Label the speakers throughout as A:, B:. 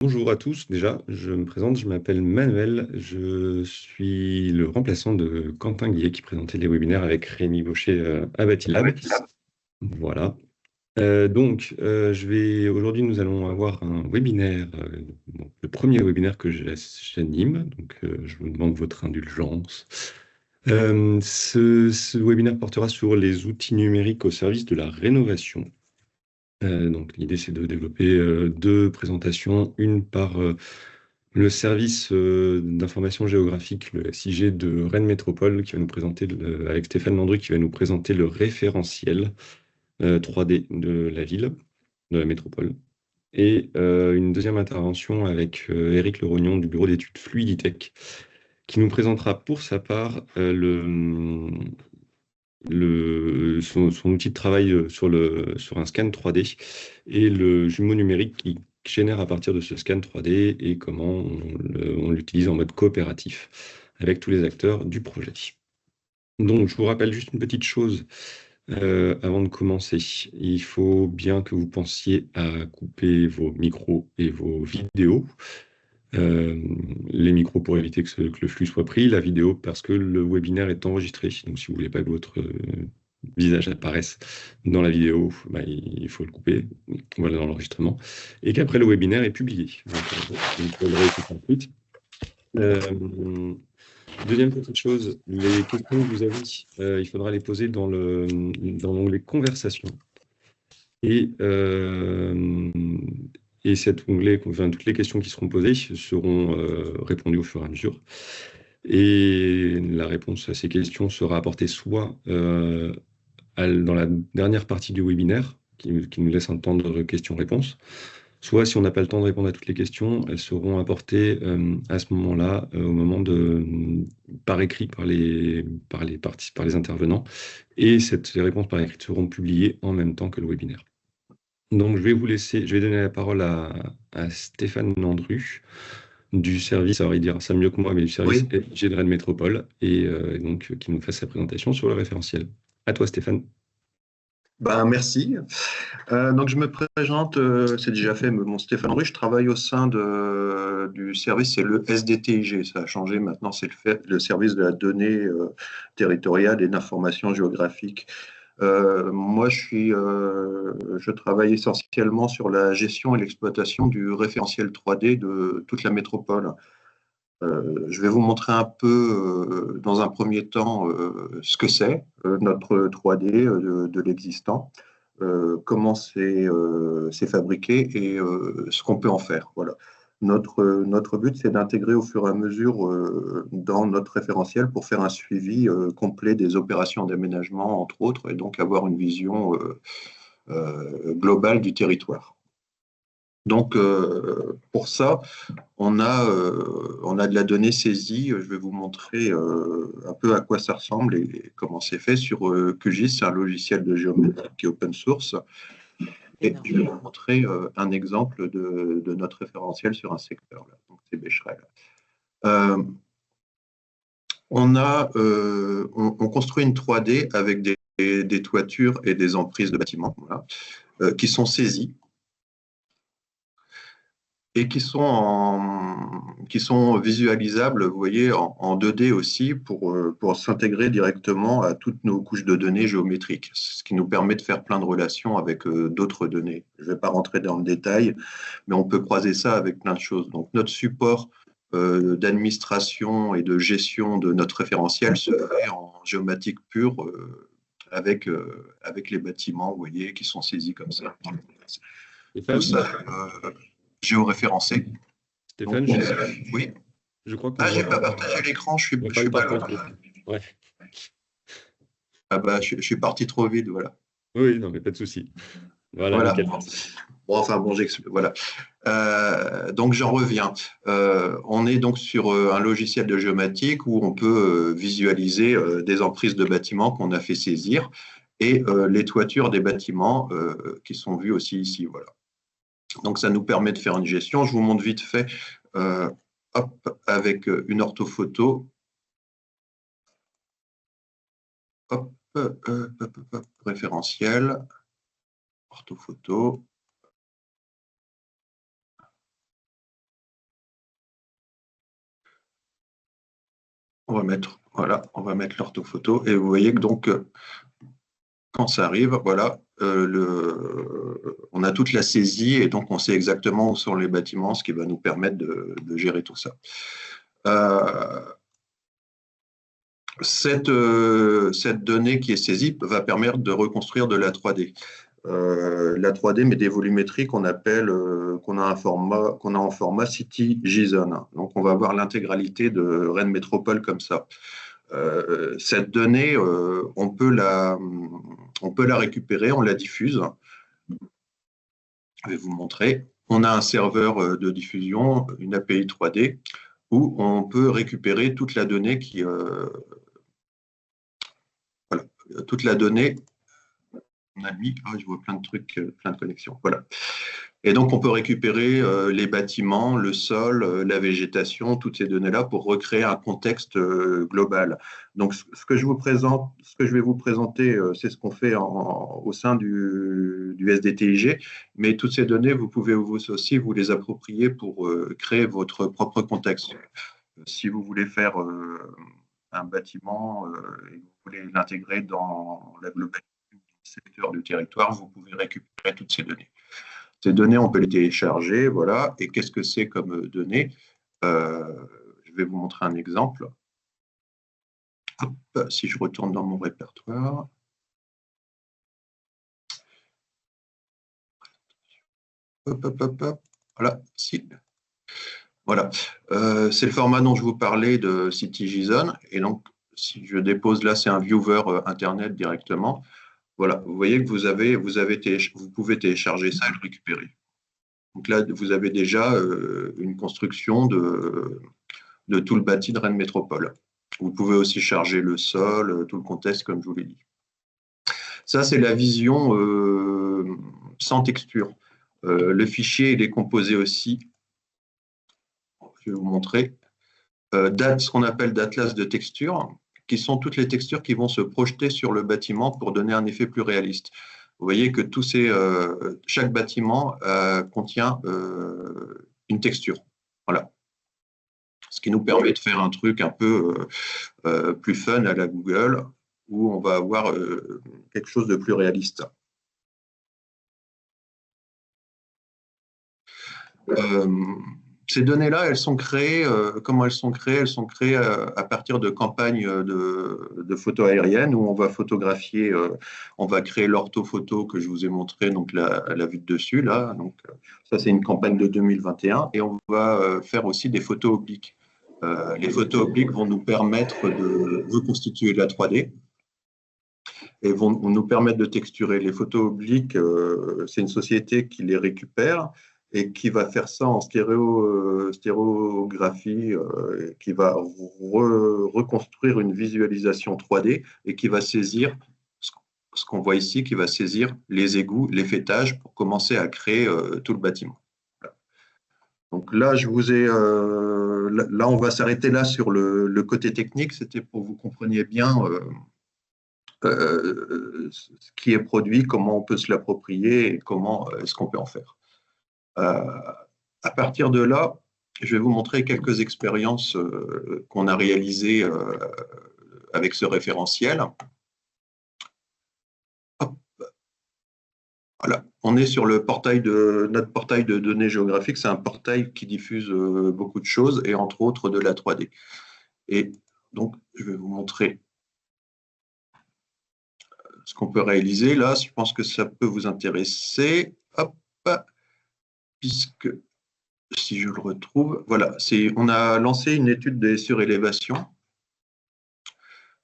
A: Bonjour à tous, déjà, je me présente, je m'appelle Manuel, je suis le remplaçant de Quentin Guillet qui présentait les webinaires avec Rémi Baucher à Batilab. Voilà. Aujourd'hui, nous allons avoir un webinaire, le premier webinaire que j'anime, je vous demande votre indulgence. Ce webinaire portera sur les outils numériques au service de la rénovation. L'idée, c'est de développer deux présentations, une par le service d'information géographique, le SIG de Rennes Métropole, qui va nous présenter, avec Stéphane Landru, qui va nous présenter le référentiel 3D de la ville, de la métropole. Et une deuxième intervention avec Éric Lerognon du bureau d'études Fluiditech, qui nous présentera pour sa part son outil de travail sur un scan 3D et le jumeau numérique qui génère à partir de ce scan 3D et comment on l'utilise en mode coopératif avec tous les acteurs du projet. Donc, je vous rappelle juste une petite chose avant de commencer. Il faut bien que vous pensiez à couper vos micros et vos vidéos. Euh, les micros pour éviter que le flux soit pris, la vidéo parce que le webinaire est enregistré. Donc, si vous voulez pas que votre visage apparaisse dans la vidéo, il faut le couper, voilà, dans l'enregistrement, et qu'après le webinaire est publié. Vous pourrez le réécouter ensuite. Deuxième petite chose, les questions que vous avez, il faudra les poser dans l'onglet conversation. Et, cet onglet, enfin, toutes les questions qui seront posées seront répondues au fur et à mesure. Et la réponse à ces questions sera apportée soit dans la dernière partie du webinaire, qui nous laisse un temps de questions-réponses, soit si on n'a pas le temps de répondre à toutes les questions, elles seront apportées à ce moment-là, au moment par écrit par les intervenants, et ces réponses par écrit seront publiées en même temps que le webinaire. Donc, je vais donner la parole à Stéphane Landru du service, alors il dira ça mieux que moi, mais du service SG de Rennes Métropole, et qui nous fasse sa présentation sur le référentiel. À toi, Stéphane.
B: Merci. Donc je me présente, c'est déjà fait, mon Stéphane Rue, je travaille au sein du service, c'est le SDTIG, ça a changé maintenant, c'est le service de la donnée territoriale et d'information géographique. Moi, je travaille essentiellement sur la gestion et l'exploitation du référentiel 3D de toute la métropole. Je vais vous montrer un peu, dans un premier temps, ce que c'est, notre 3D de l'existant, comment c'est fabriqué et ce qu'on peut en faire. Voilà. Notre but, c'est d'intégrer au fur et à mesure dans notre référentiel pour faire un suivi complet des opérations d'aménagement, entre autres, et donc avoir une vision globale du territoire. Donc, pour ça, on a de la donnée saisie. Je vais vous montrer un peu à quoi ça ressemble et comment c'est fait sur QGIS. C'est un logiciel de géométrie qui est open source. Et je vais vous montrer un exemple de notre référentiel sur un secteur. Là. Donc, c'est Becherel. On construit une 3D avec des toitures et des emprises de bâtiments voilà, qui sont saisies et qui sont visualisables, vous voyez, en 2D aussi pour s'intégrer directement à toutes nos couches de données géométriques, ce qui nous permet de faire plein de relations avec d'autres données. Je ne vais pas rentrer dans le détail, mais on peut croiser ça avec plein de choses. Donc, notre support d'administration et de gestion de notre référentiel se fait en géomatique pure avec les bâtiments, vous voyez, qui sont saisis comme ça. Tout ça géoréférencé.
A: Stéphane,
B: Donc, oui.
A: Je crois qu'on
B: j'ai pas partagé l'écran, je suis pas là.
A: Ouais.
B: Je suis parti trop vite, voilà.
A: Oui, non, mais pas de souci. Voilà, nickel.
B: Voilà. Donc j'en reviens. On est donc sur un logiciel de géomatique où on peut visualiser des emprises de bâtiments qu'on a fait saisir et les toitures des bâtiments qui sont vues aussi ici. Voilà. Donc ça nous permet de faire une gestion. Je vous montre vite fait avec une orthophoto. Référentiel, orthophoto. voilà, on va mettre l'orthophoto. Et vous voyez que donc, quand ça arrive, voilà, on a toute la saisie et donc on sait exactement où sont les bâtiments, ce qui va nous permettre de gérer tout ça. Cette donnée qui est saisie va permettre de reconstruire de la 3D. La 3D, mais des volumétries qu'on appelle, qu'on a en format City-JSON. Donc, on va avoir l'intégralité de Rennes Métropole comme ça. Cette donnée, on peut la récupérer, on la diffuse. Je vais vous montrer. On a un serveur de diffusion, une API 3D, où on peut récupérer toute la donnée voilà, toute la donnée. On a mis, je vois plein de trucs, plein de connexions. Voilà. Et donc, on peut récupérer les bâtiments, le sol, la végétation, toutes ces données-là pour recréer un contexte global. Donc, ce que je vais vous présenter, c'est ce qu'on fait au sein du SDTIG. Mais toutes ces données, vous pouvez aussi vous les approprier pour créer votre propre contexte. Si vous voulez faire un bâtiment et que vous voulez l'intégrer dans la globalité du secteur du territoire, vous pouvez récupérer toutes ces données. Ces données, on peut les télécharger, voilà. Et qu'est-ce que c'est comme données? Je vais vous montrer un exemple. Hop, si je retourne dans mon répertoire. Hop, hop, hop, hop. Voilà, si. Voilà. C'est le format dont je vous parlais de City-JSON. Et donc, si je dépose là, c'est un viewer Internet directement. Voilà, vous voyez que vous pouvez télécharger ça et le récupérer. Donc là, vous avez déjà une construction de tout le bâti de Rennes Métropole. Vous pouvez aussi charger le sol, tout le contexte, comme je vous l'ai dit. Ça, c'est la vision sans texture. Le fichier, il est composé aussi, je vais vous montrer, ce qu'on appelle d'atlas de textures, qui sont toutes les textures qui vont se projeter sur le bâtiment pour donner un effet plus réaliste. Vous voyez que chaque bâtiment contient une texture. Voilà. Ce qui nous permet de faire un truc un peu plus fun à la Google, où on va avoir quelque chose de plus réaliste. Ces données-là, elles sont créées, comment elles sont créées? Elles sont créées à partir de campagnes de photos aériennes où on va photographier, on va créer l'orthophoto que je vous ai montré, donc la vue de dessus, là. Donc, ça, c'est une campagne de 2021. Et on va faire aussi des photos obliques. Les photos obliques vont nous permettre de reconstituer de la 3D et vont nous permettre de texturer. Les photos obliques, c'est une société qui les récupère et qui va faire ça en stéréographie, qui va reconstruire une visualisation 3D et qui va saisir ce qu'on voit ici, qui va saisir les égouts, les faîtages pour commencer à créer tout le bâtiment. Voilà. Donc là, là, on va s'arrêter là sur le côté technique. C'était pour que vous compreniez bien ce qui est produit, comment on peut se l'approprier et comment est-ce qu'on peut en faire. À partir de là, je vais vous montrer quelques expériences qu'on a réalisées avec ce référentiel. Hop. Voilà, on est sur notre portail de données géographiques. C'est un portail qui diffuse beaucoup de choses et entre autres de la 3D. Et donc, je vais vous montrer ce qu'on peut réaliser. Là, je pense que ça peut vous intéresser. Hop, puisque si je le retrouve, voilà, on a lancé une étude des surélévations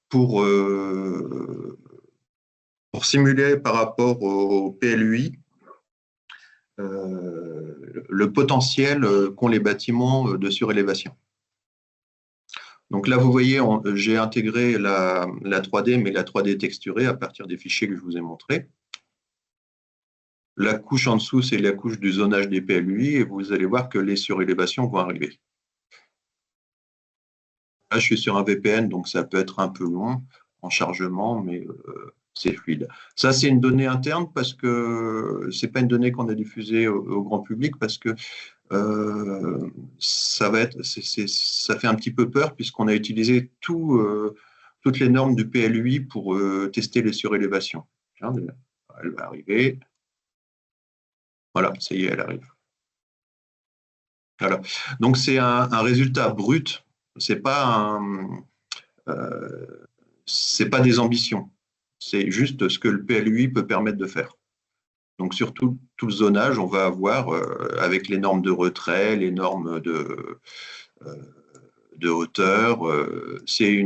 B: pour simuler par rapport au PLUI le potentiel qu'ont les bâtiments de surélévation. Donc là, vous voyez, j'ai intégré la 3D, mais la 3D texturée à partir des fichiers que je vous ai montrés. La couche en dessous, c'est la couche du zonage des PLUI, et vous allez voir que les surélévations vont arriver. Là, je suis sur un VPN, donc ça peut être un peu long en chargement, mais c'est fluide. Ça, c'est une donnée interne parce que ce n'est pas une donnée qu'on a diffusée au grand public, parce que ça fait un petit peu peur puisqu'on a utilisé toutes les normes du PLUI pour tester les surélévations. Elle va arriver. Voilà, ça y est, elle arrive. Voilà. Donc c'est un résultat brut, c'est pas des ambitions, c'est juste ce que le PLUI peut permettre de faire. Donc sur tout le zonage, on va avoir avec les normes de retrait, les normes de hauteur, c'est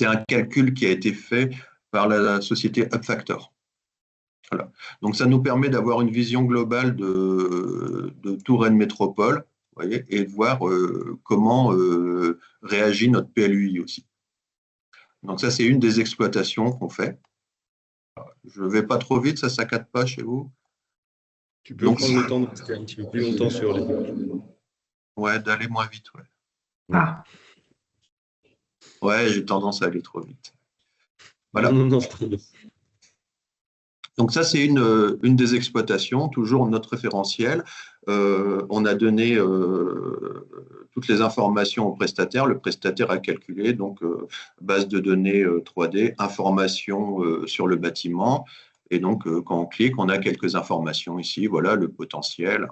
B: un calcul qui a été fait par la société UpFactor. Voilà. Donc ça nous permet d'avoir une vision globale de Touraine Métropole, vous voyez, et de voir comment réagit notre PLUI aussi. Donc ça, c'est une des exploitations qu'on fait. Je ne vais pas trop vite, ça ne saccade pas chez vous.
A: Tu peux prendre le temps de rester un petit peu plus longtemps sur les...
B: Ouais, d'aller moins vite, ouais.
C: Ah.
B: Ouais, j'ai tendance à aller trop vite. Voilà.
A: Non.
B: Donc ça, c'est une des exploitations, toujours notre référentiel. On a donné toutes les informations au prestataire. Le prestataire a calculé, donc base de données 3D, informations sur le bâtiment. Et donc, quand on clique, on a quelques informations ici. Voilà, le potentiel.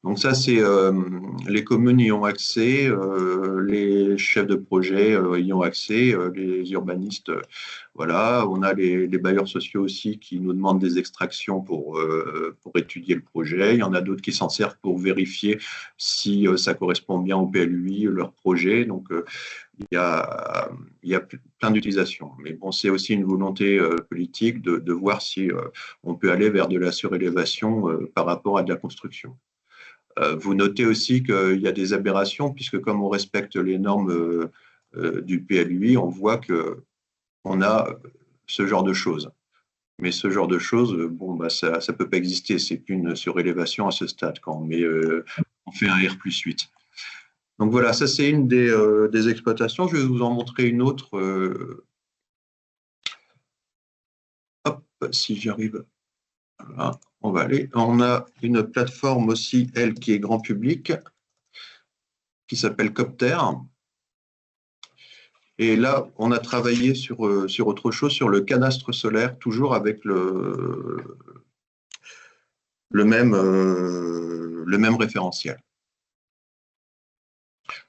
B: Donc ça, c'est les communes y ont accès, les chefs de projet y ont accès, les urbanistes, voilà. On a les bailleurs sociaux aussi qui nous demandent des extractions pour étudier le projet. Il y en a d'autres qui s'en servent pour vérifier si ça correspond bien au PLUI, leur projet. Donc il y a plein d'utilisations. Mais bon, c'est aussi une volonté politique de voir si on peut aller vers de la surélévation par rapport à de la construction. Vous notez aussi qu'il y a des aberrations, puisque comme on respecte les normes du PLUI, on voit qu'on a ce genre de choses. Mais ce genre de choses, bon, bah, ça ne peut pas exister. C'est qu'une surélévation à ce stade quand on fait un R+8. Donc voilà, ça c'est une des exploitations. Je vais vous en montrer une autre. Hop, si j'arrive. Voilà. On va aller. On a une plateforme aussi, elle, qui est grand public, qui s'appelle Copter. Et là, on a travaillé sur autre chose, sur le cadastre solaire, toujours avec le même référentiel.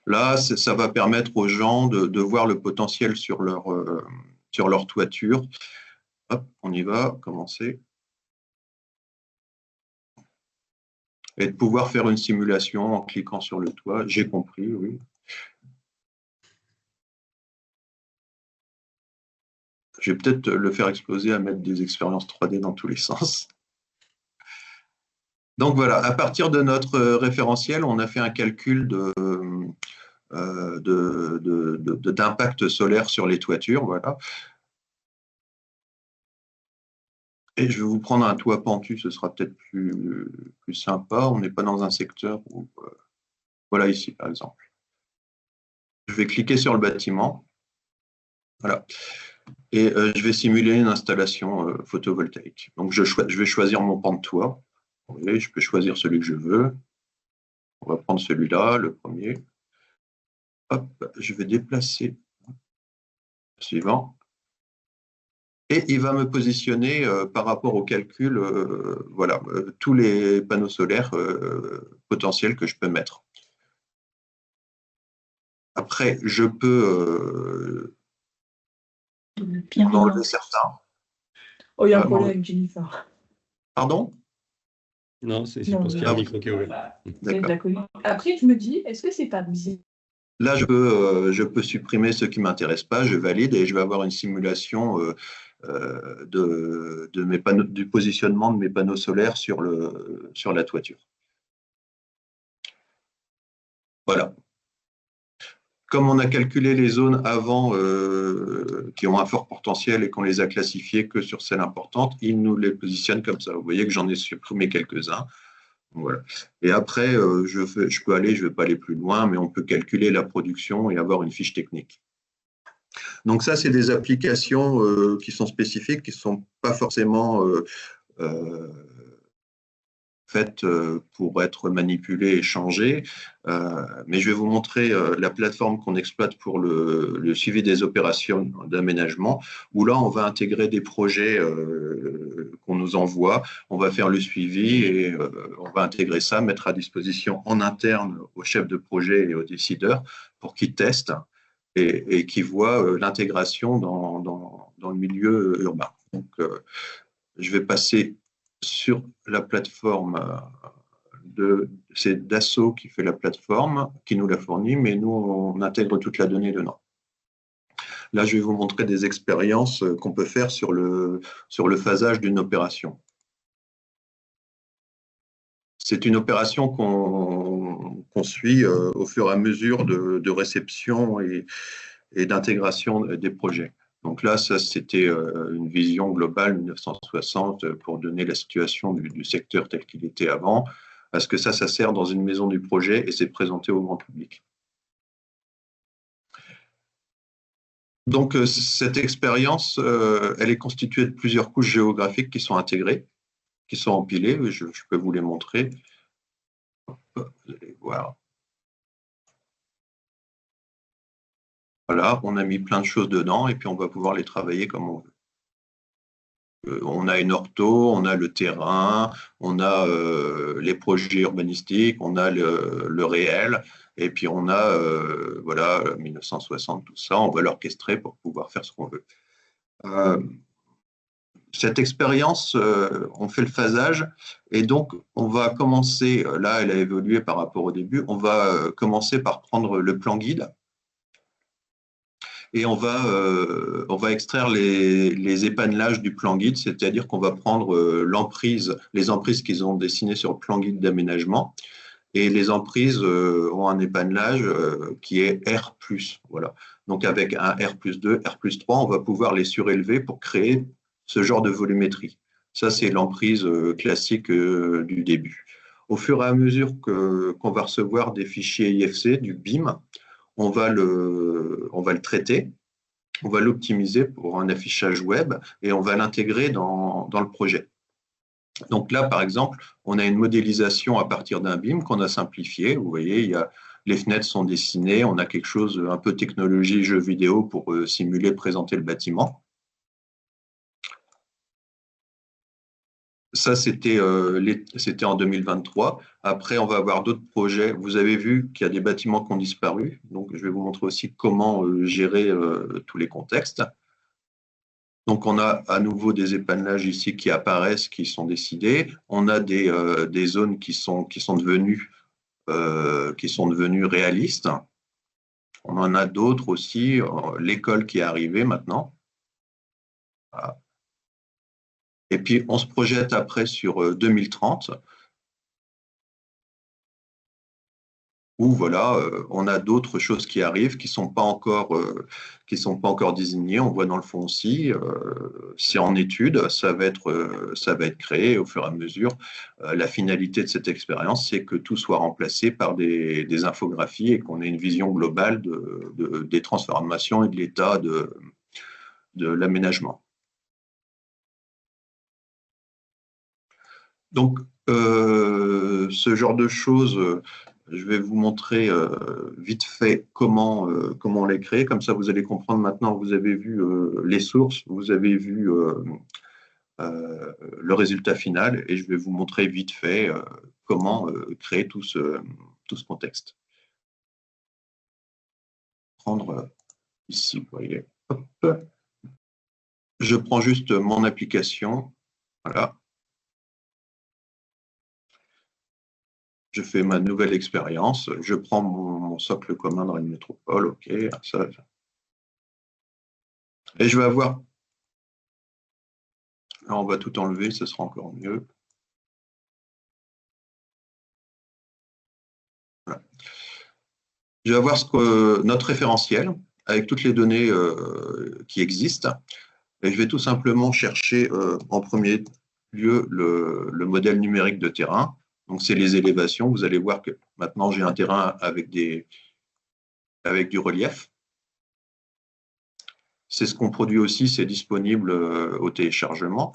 B: Là, ça va permettre aux gens de voir le potentiel sur leur toiture. Hop, on y va, commencer. Et de pouvoir faire une simulation en cliquant sur le toit. J'ai compris, oui. Je vais peut-être le faire exploser à mettre des expériences 3D dans tous les sens. Donc voilà, à partir de notre référentiel, on a fait un calcul d'impact solaire sur les toitures. Voilà. Et je vais vous prendre un toit pentu, ce sera peut-être plus sympa. On n'est pas dans un secteur où... voilà ici, par exemple. Je vais cliquer sur le bâtiment. Voilà. Et je vais simuler une installation photovoltaïque. Donc, je vais choisir mon pan de toit. Vous voyez, je peux choisir celui que je veux. On va prendre celui-là, le premier. Hop, je vais déplacer. Suivant. Et il va me positionner par rapport au calcul, voilà, tous les panneaux solaires potentiels que je peux mettre. Après, je peux en enlever certains.
C: Oh, il y a un problème avec Jennifer.
B: Pardon?
A: Non, c'est parce qu'il y a un micro qui est ouvert.
C: D'accord. Après, je me dis, est-ce que c'est pas bizarre?
B: Là, je peux supprimer ceux qui ne m'intéressent pas, je valide et je vais avoir une simulation du positionnement de mes panneaux solaires sur la toiture. Voilà. Comme on a calculé les zones avant qui ont un fort potentiel et qu'on les a classifiées que sur celles importantes, il nous les positionne comme ça. Vous voyez que j'en ai supprimé quelques-uns. Voilà. Et après, je peux aller, je ne vais pas aller plus loin, mais on peut calculer la production et avoir une fiche technique. Donc ça, c'est des applications qui sont spécifiques, qui ne sont pas forcément faites pour être manipulées et changées. Mais je vais vous montrer la plateforme qu'on exploite pour le suivi des opérations d'aménagement, où là, on va intégrer des projets qu'on nous envoie, on va faire le suivi et on va intégrer ça, mettre à disposition en interne aux chefs de projet et aux décideurs pour qu'ils testent et qu'ils voient l'intégration dans le milieu urbain. Donc, je vais passer sur la plateforme c'est Dassault qui fait la plateforme, qui nous la fournit, mais nous, on intègre toute la donnée dedans. Là, je vais vous montrer des expériences qu'on peut faire sur le phasage d'une opération. C'est une opération qu'on suit au fur et à mesure de réception et d'intégration des projets. Donc là, ça, c'était une vision globale 1960 pour donner la situation du secteur tel qu'il était avant, parce que ça sert dans une maison du projet et c'est présenté au grand public. Donc, cette expérience, elle est constituée de plusieurs couches géographiques qui sont intégrées, qui sont empilées. Je peux vous les montrer. Vous allez voir. Voilà, on a mis plein de choses dedans et puis on va pouvoir les travailler comme on veut. On a une ortho, on a le terrain, on a les projets urbanistiques, on a le réel, et puis on a voilà, 1960, tout ça, on va l'orchestrer pour pouvoir faire ce qu'on veut. Cette expérience, on fait le phasage, et donc on va commencer, là elle a évolué par rapport au début, on va commencer par prendre le plan guide, et on va extraire les épannelages du plan guide, c'est-à-dire qu'on va prendre les emprises qu'ils ont dessinées sur le plan guide d'aménagement, et les emprises ont un épannelage qui est R+. Voilà. Donc avec un R+2, R+3, on va pouvoir les surélever pour créer ce genre de volumétrie. Ça, c'est l'emprise classique du début. Au fur et à mesure qu'on va recevoir des fichiers IFC, du BIM, on va le traiter, on va l'optimiser pour un affichage web et on va l'intégrer dans le projet. Donc là, par exemple, on a une modélisation à partir d'un BIM qu'on a simplifié. Vous voyez, les fenêtres sont dessinées, on a quelque chose, un peu technologie, jeu vidéo pour simuler, présenter le bâtiment. Ça, c'était en 2023. Après, on va avoir d'autres projets. Vous avez vu qu'il y a des bâtiments qui ont disparu. Donc, je vais vous montrer aussi comment gérer tous les contextes. Donc, on a à nouveau des épannelages ici qui apparaissent, qui sont décidés. On a des zones qui sont devenues réalistes. On en a d'autres aussi. L'école qui est arrivée maintenant. Voilà. Et puis, on se projette après sur 2030, où voilà, on a d'autres choses qui arrivent qui ne sont pas encore désignées. On voit dans le fond aussi, c'est en étude, ça va être créé au fur et à mesure. La finalité de cette expérience, c'est que tout soit remplacé par des infographies et qu'on ait une vision globale des transformations et de l'état de l'aménagement. Donc, ce genre de choses, je vais vous montrer vite fait comment on les crée. Comme ça, vous allez comprendre maintenant, vous avez vu les sources, vous avez vu le résultat final, et je vais vous montrer vite fait comment créer tout ce contexte. Prendre ici, vous voyez. Hop. Je prends juste mon application. Voilà. Je fais ma nouvelle expérience, je prends mon socle commun dans une métropole, OK, ça. Et je vais avoir, là on va tout enlever, ce sera encore mieux. Voilà. Je vais avoir notre référentiel avec toutes les données qui existent, et je vais tout simplement chercher en premier lieu le modèle numérique de terrain. Donc, c'est les élévations. Vous allez voir que maintenant, j'ai un terrain avec du relief. C'est ce qu'on produit aussi, c'est disponible au téléchargement.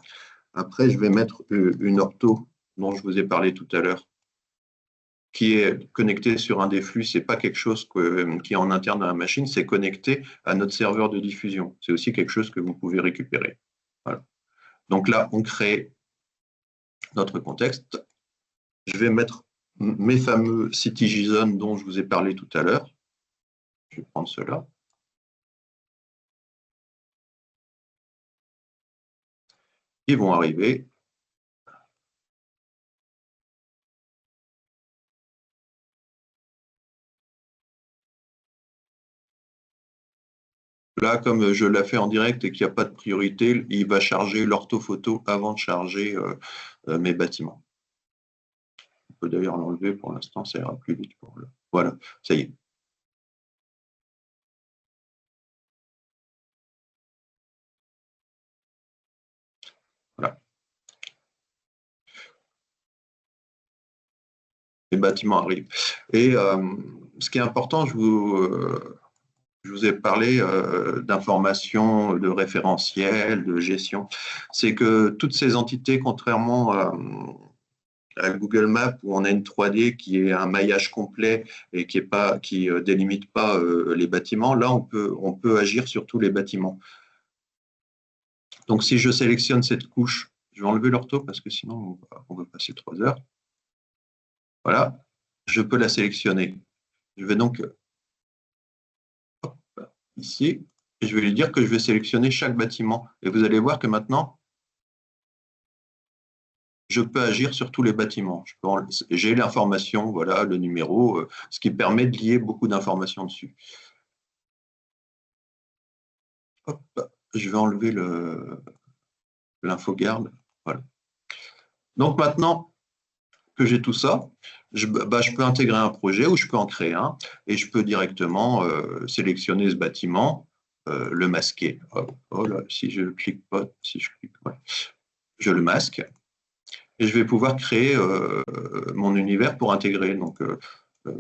B: Après, je vais mettre une ortho dont je vous ai parlé tout à l'heure, qui est connecté sur un des flux, ce n'est pas quelque chose qui est en interne à la machine, c'est connecté à notre serveur de diffusion. C'est aussi quelque chose que vous pouvez récupérer. Voilà. Donc là, on crée notre contexte. Je vais mettre mes fameux CityJSON dont je vous ai parlé tout à l'heure. Je vais prendre cela. Ils vont arriver. Là, comme je l'ai fait en direct et qu'il n'y a pas de priorité, il va charger l'orthophoto avant de charger mes bâtiments. On peut d'ailleurs l'enlever pour l'instant, ça ira plus vite. Voilà, ça y est. Voilà. Les bâtiments arrivent. Et ce qui est important, je vous ai parlé d'informations, de référentiels, de gestion. C'est que toutes ces entités, contrairement à Google Maps, où on a une 3D qui est un maillage complet et qui délimite pas les bâtiments, là, on peut agir sur tous les bâtiments. Donc, si je sélectionne cette couche, je vais enlever l'ortho parce que sinon, on va passer 3 heures. Voilà, je peux la sélectionner. Je vais donc ici, et je vais lui dire que je vais sélectionner chaque bâtiment. Et vous allez voir que maintenant, je peux agir sur tous les bâtiments. J'ai l'information, voilà, le numéro, ce qui permet de lier beaucoup d'informations dessus. Hop, je vais enlever l'infogarde. Voilà. Donc maintenant que j'ai tout ça, je peux intégrer un projet ou je peux en créer un et je peux directement sélectionner ce bâtiment, le masquer. Oh là, si je clique pas, si je clique, ouais, je le masque et je vais pouvoir créer mon univers pour intégrer. Donc,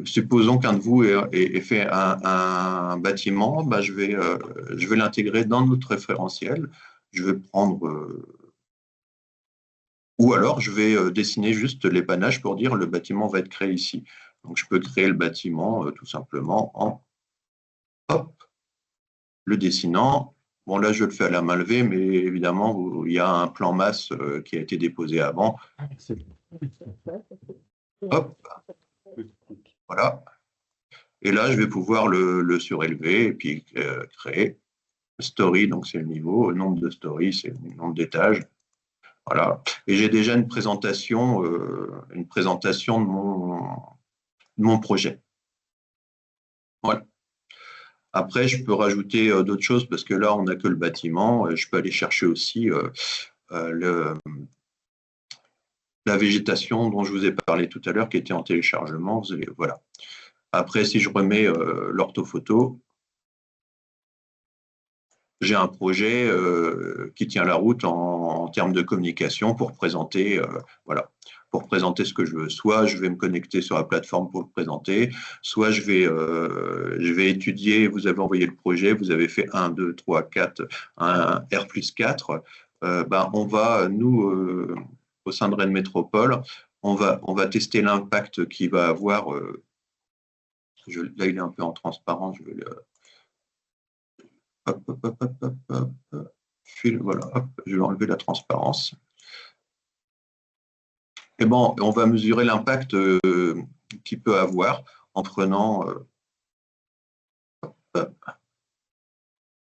B: supposons qu'un de vous ait fait un bâtiment, je vais l'intégrer dans notre référentiel. Je vais prendre ou alors, je vais dessiner juste l'épannage pour dire le bâtiment va être créé ici. Donc, je peux créer le bâtiment tout simplement en le dessinant. Bon, là, je le fais à la main levée, mais évidemment, il y a un plan masse qui a été déposé avant. Hop, voilà. Et là, je vais pouvoir le surélever et puis créer story, donc c'est le niveau, le nombre de stories, c'est le nombre d'étages. Voilà. Et j'ai déjà une présentation de mon projet. Voilà. Après, je peux rajouter d'autres choses parce que là, on n'a que le bâtiment. Je peux aller chercher aussi la végétation dont je vous ai parlé tout à l'heure, qui était en téléchargement. Voilà. Après, si je remets l'orthophoto, j'ai un projet qui tient la route en termes de communication pour présenter, voilà, pour présenter ce que je veux. Soit je vais me connecter sur la plateforme pour le présenter, soit je vais étudier, vous avez envoyé le projet, vous avez fait 1, 2, 3, 4, un R+4, on va, nous, au sein de Rennes Métropole, on va tester l'impact qu'il va avoir. Là, il est un peu en transparent, je vais le... Hop, hop, hop, hop, hop, hop. Voilà, hop, je vais enlever la transparence. Et bon, on va mesurer l'impact qu'il peut avoir en prenant.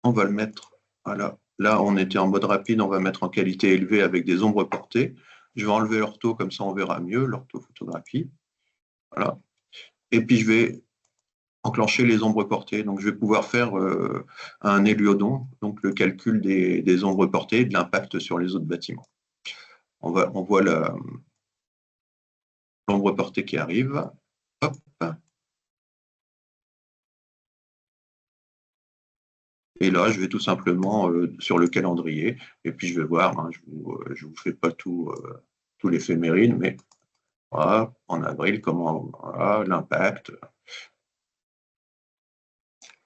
B: On va le mettre. Voilà. Là, on était en mode rapide, on va mettre en qualité élevée avec des ombres portées. Je vais enlever l'ortho, comme ça on verra mieux, l'orthophotographie. Voilà. Et puis je vais enclencher les ombres portées. Donc, je vais pouvoir faire un héliodon, donc le calcul des ombres portées et de l'impact sur les autres bâtiments. On voit l'ombre portée qui arrive. Hop. Et là, je vais tout simplement sur le calendrier, et puis je vais voir, hein, je ne vous fais pas tout l'éphéméride, mais voilà, en avril, comment voilà, l'impact.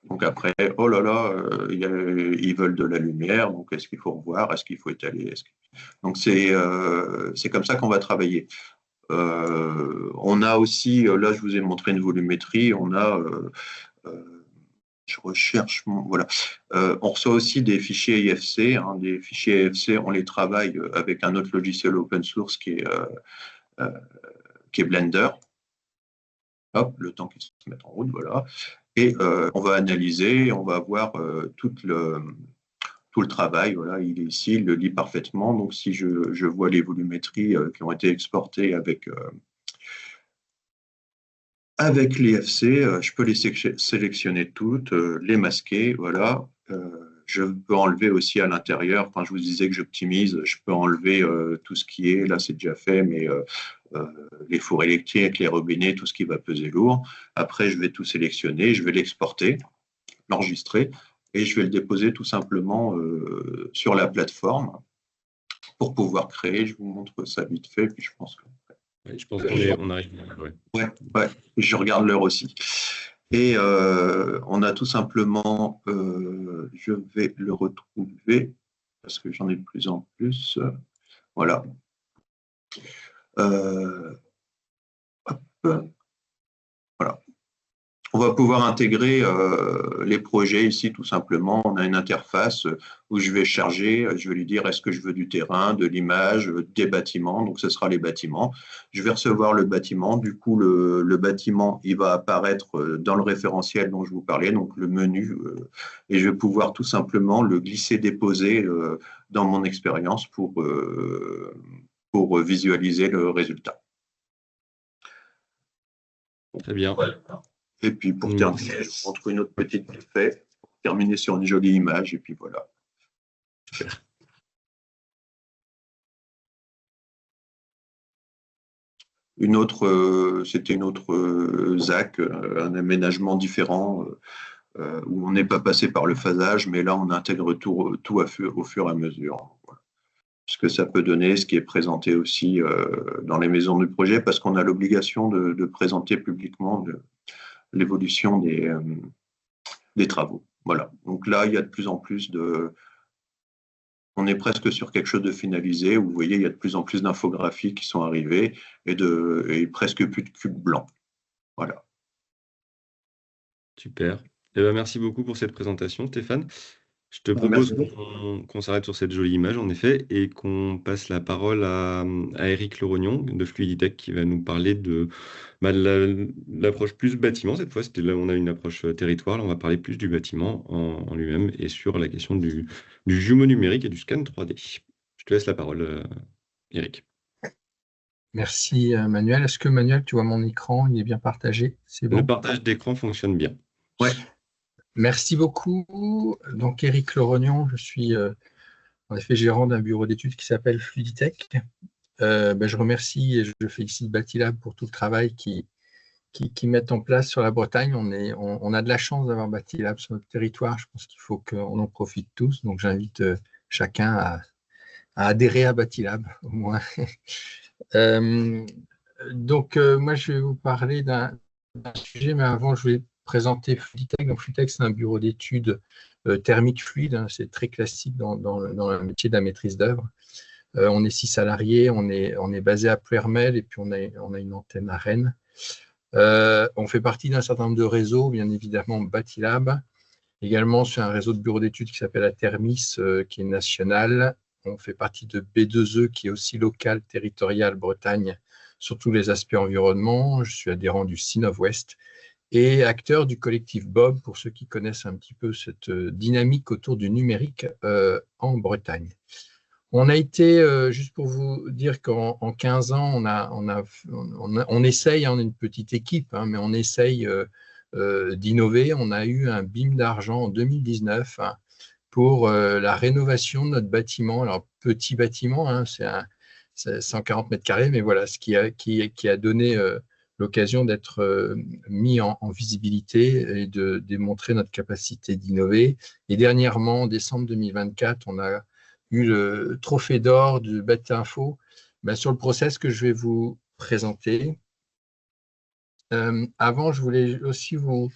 B: Donc après, oh là là, ils veulent de la lumière, donc est-ce qu'il faut revoir, est-ce qu'il faut étaler Donc c'est comme ça qu'on va travailler. On a aussi, là je vous ai montré une volumétrie, on a, je recherche, voilà, on reçoit aussi des fichiers IFC, hein, des fichiers IFC, on les travaille avec un autre logiciel open source qui est Blender. Hop, le temps qu'il se mette en route, voilà. Et on va analyser, on va voir tout le travail, voilà, il est ici, il le lit parfaitement. Donc, si je vois les volumétries qui ont été exportées avec l'IFC, je peux les sélectionner toutes, les masquer, voilà. Je peux enlever aussi à l'intérieur, enfin, je vous disais que j'optimise, je peux enlever tout ce qui est, là c'est déjà fait, mais les fours électriques, les robinets, tout ce qui va peser lourd. Après, je vais tout sélectionner, je vais l'exporter, l'enregistrer, et je vais le déposer tout simplement sur la plateforme pour pouvoir créer. Je vous montre ça vite fait, puis je pense que...
A: Ouais, je pense qu'on arrive.
B: Ouais, je regarde l'heure aussi. Et on a tout simplement, je vais le retrouver parce que j'en ai de plus en plus. Voilà. Hop. Voilà. On va pouvoir intégrer les projets ici tout simplement. On a une interface où je vais charger, je vais lui dire est-ce que je veux du terrain, de l'image, des bâtiments. Donc ce sera les bâtiments. Je vais recevoir le bâtiment. Du coup, le bâtiment, il va apparaître dans le référentiel dont je vous parlais, donc le menu. Et je vais pouvoir tout simplement le glisser-déposer dans mon expérience pour visualiser le résultat.
A: Très bien.
B: Voilà. Et puis pour terminer, je vous montre une autre petite fait, pour terminer sur une jolie image, et puis voilà.
A: Super.
B: C'était une autre ZAC, un aménagement différent, où on n'est pas passé par le phasage, mais là on intègre tout au fur et à mesure. Voilà. Ce que ça peut donner, ce qui est présenté aussi dans les maisons du projet, parce qu'on a l'obligation de présenter publiquement l'évolution des travaux. Voilà. Donc là, il y a de plus en plus on est presque sur quelque chose de finalisé. Vous voyez, il y a de plus en plus d'infographies qui sont arrivées et presque plus de cubes blancs. Voilà.
A: Super. Eh ben, merci beaucoup pour cette présentation, Stéphane. Je te propose qu'on s'arrête sur cette jolie image, en effet, et qu'on passe la parole à Éric Lerognon de Fluiditech qui va nous parler de l'approche plus bâtiment. Cette fois, là, on a une approche territoire. Là, on va parler plus du bâtiment en lui-même et sur la question du jumeau numérique et du scan 3D. Je te laisse la parole, Éric.
D: Merci, Manuel. Est-ce que, Manuel, tu vois mon écran? Il est bien partagé? C'est bon?
A: Le partage d'écran fonctionne bien.
B: Ouais.
D: Merci beaucoup. Donc, Éric Lerognon, je suis en effet gérant d'un bureau d'études qui s'appelle Fluiditech. Je remercie et je félicite Bâtilab pour tout le travail qu'ils mettent en place sur la Bretagne. On a de la chance d'avoir Bâtilab sur notre territoire. Je pense qu'il faut qu'on en profite tous. Donc, j'invite chacun à adhérer à Bâtilab, au moins. Moi, je vais vous parler d'un sujet, mais avant, je vais présenter Fluiditech. Donc, Fluiditech, c'est un bureau d'études thermique fluide. Hein, c'est très classique dans le métier de la maîtrise d'œuvre. On est 6 salariés, on est basé à Ploërmel et puis on a une antenne à Rennes. On fait partie d'un certain nombre de réseaux, bien évidemment Bâtilab, également sur un réseau de bureaux d'études qui s'appelle Atermis, qui est national. On fait partie de B2E, qui est aussi local, territorial, Bretagne, sur tous les aspects environnement. Je suis adhérent du Sinovouest et acteur du collectif Bob, pour ceux qui connaissent un petit peu cette dynamique autour du numérique en Bretagne. On a été, juste pour vous dire qu'en 15 ans, on essaye, on est une petite équipe, hein, mais on essaye d'innover. On a eu un BIM d'argent en 2019 hein, pour la rénovation de notre bâtiment. Alors, petit bâtiment, hein, c'est 140 mètres carrés, mais voilà, ce qui a donné l'occasion d'être mis en visibilité et de démontrer notre capacité d'innover. Et dernièrement, en décembre 2024, on a eu le trophée d'or de Bâti-Info sur le process que je vais vous présenter. Avant, je voulais aussi vous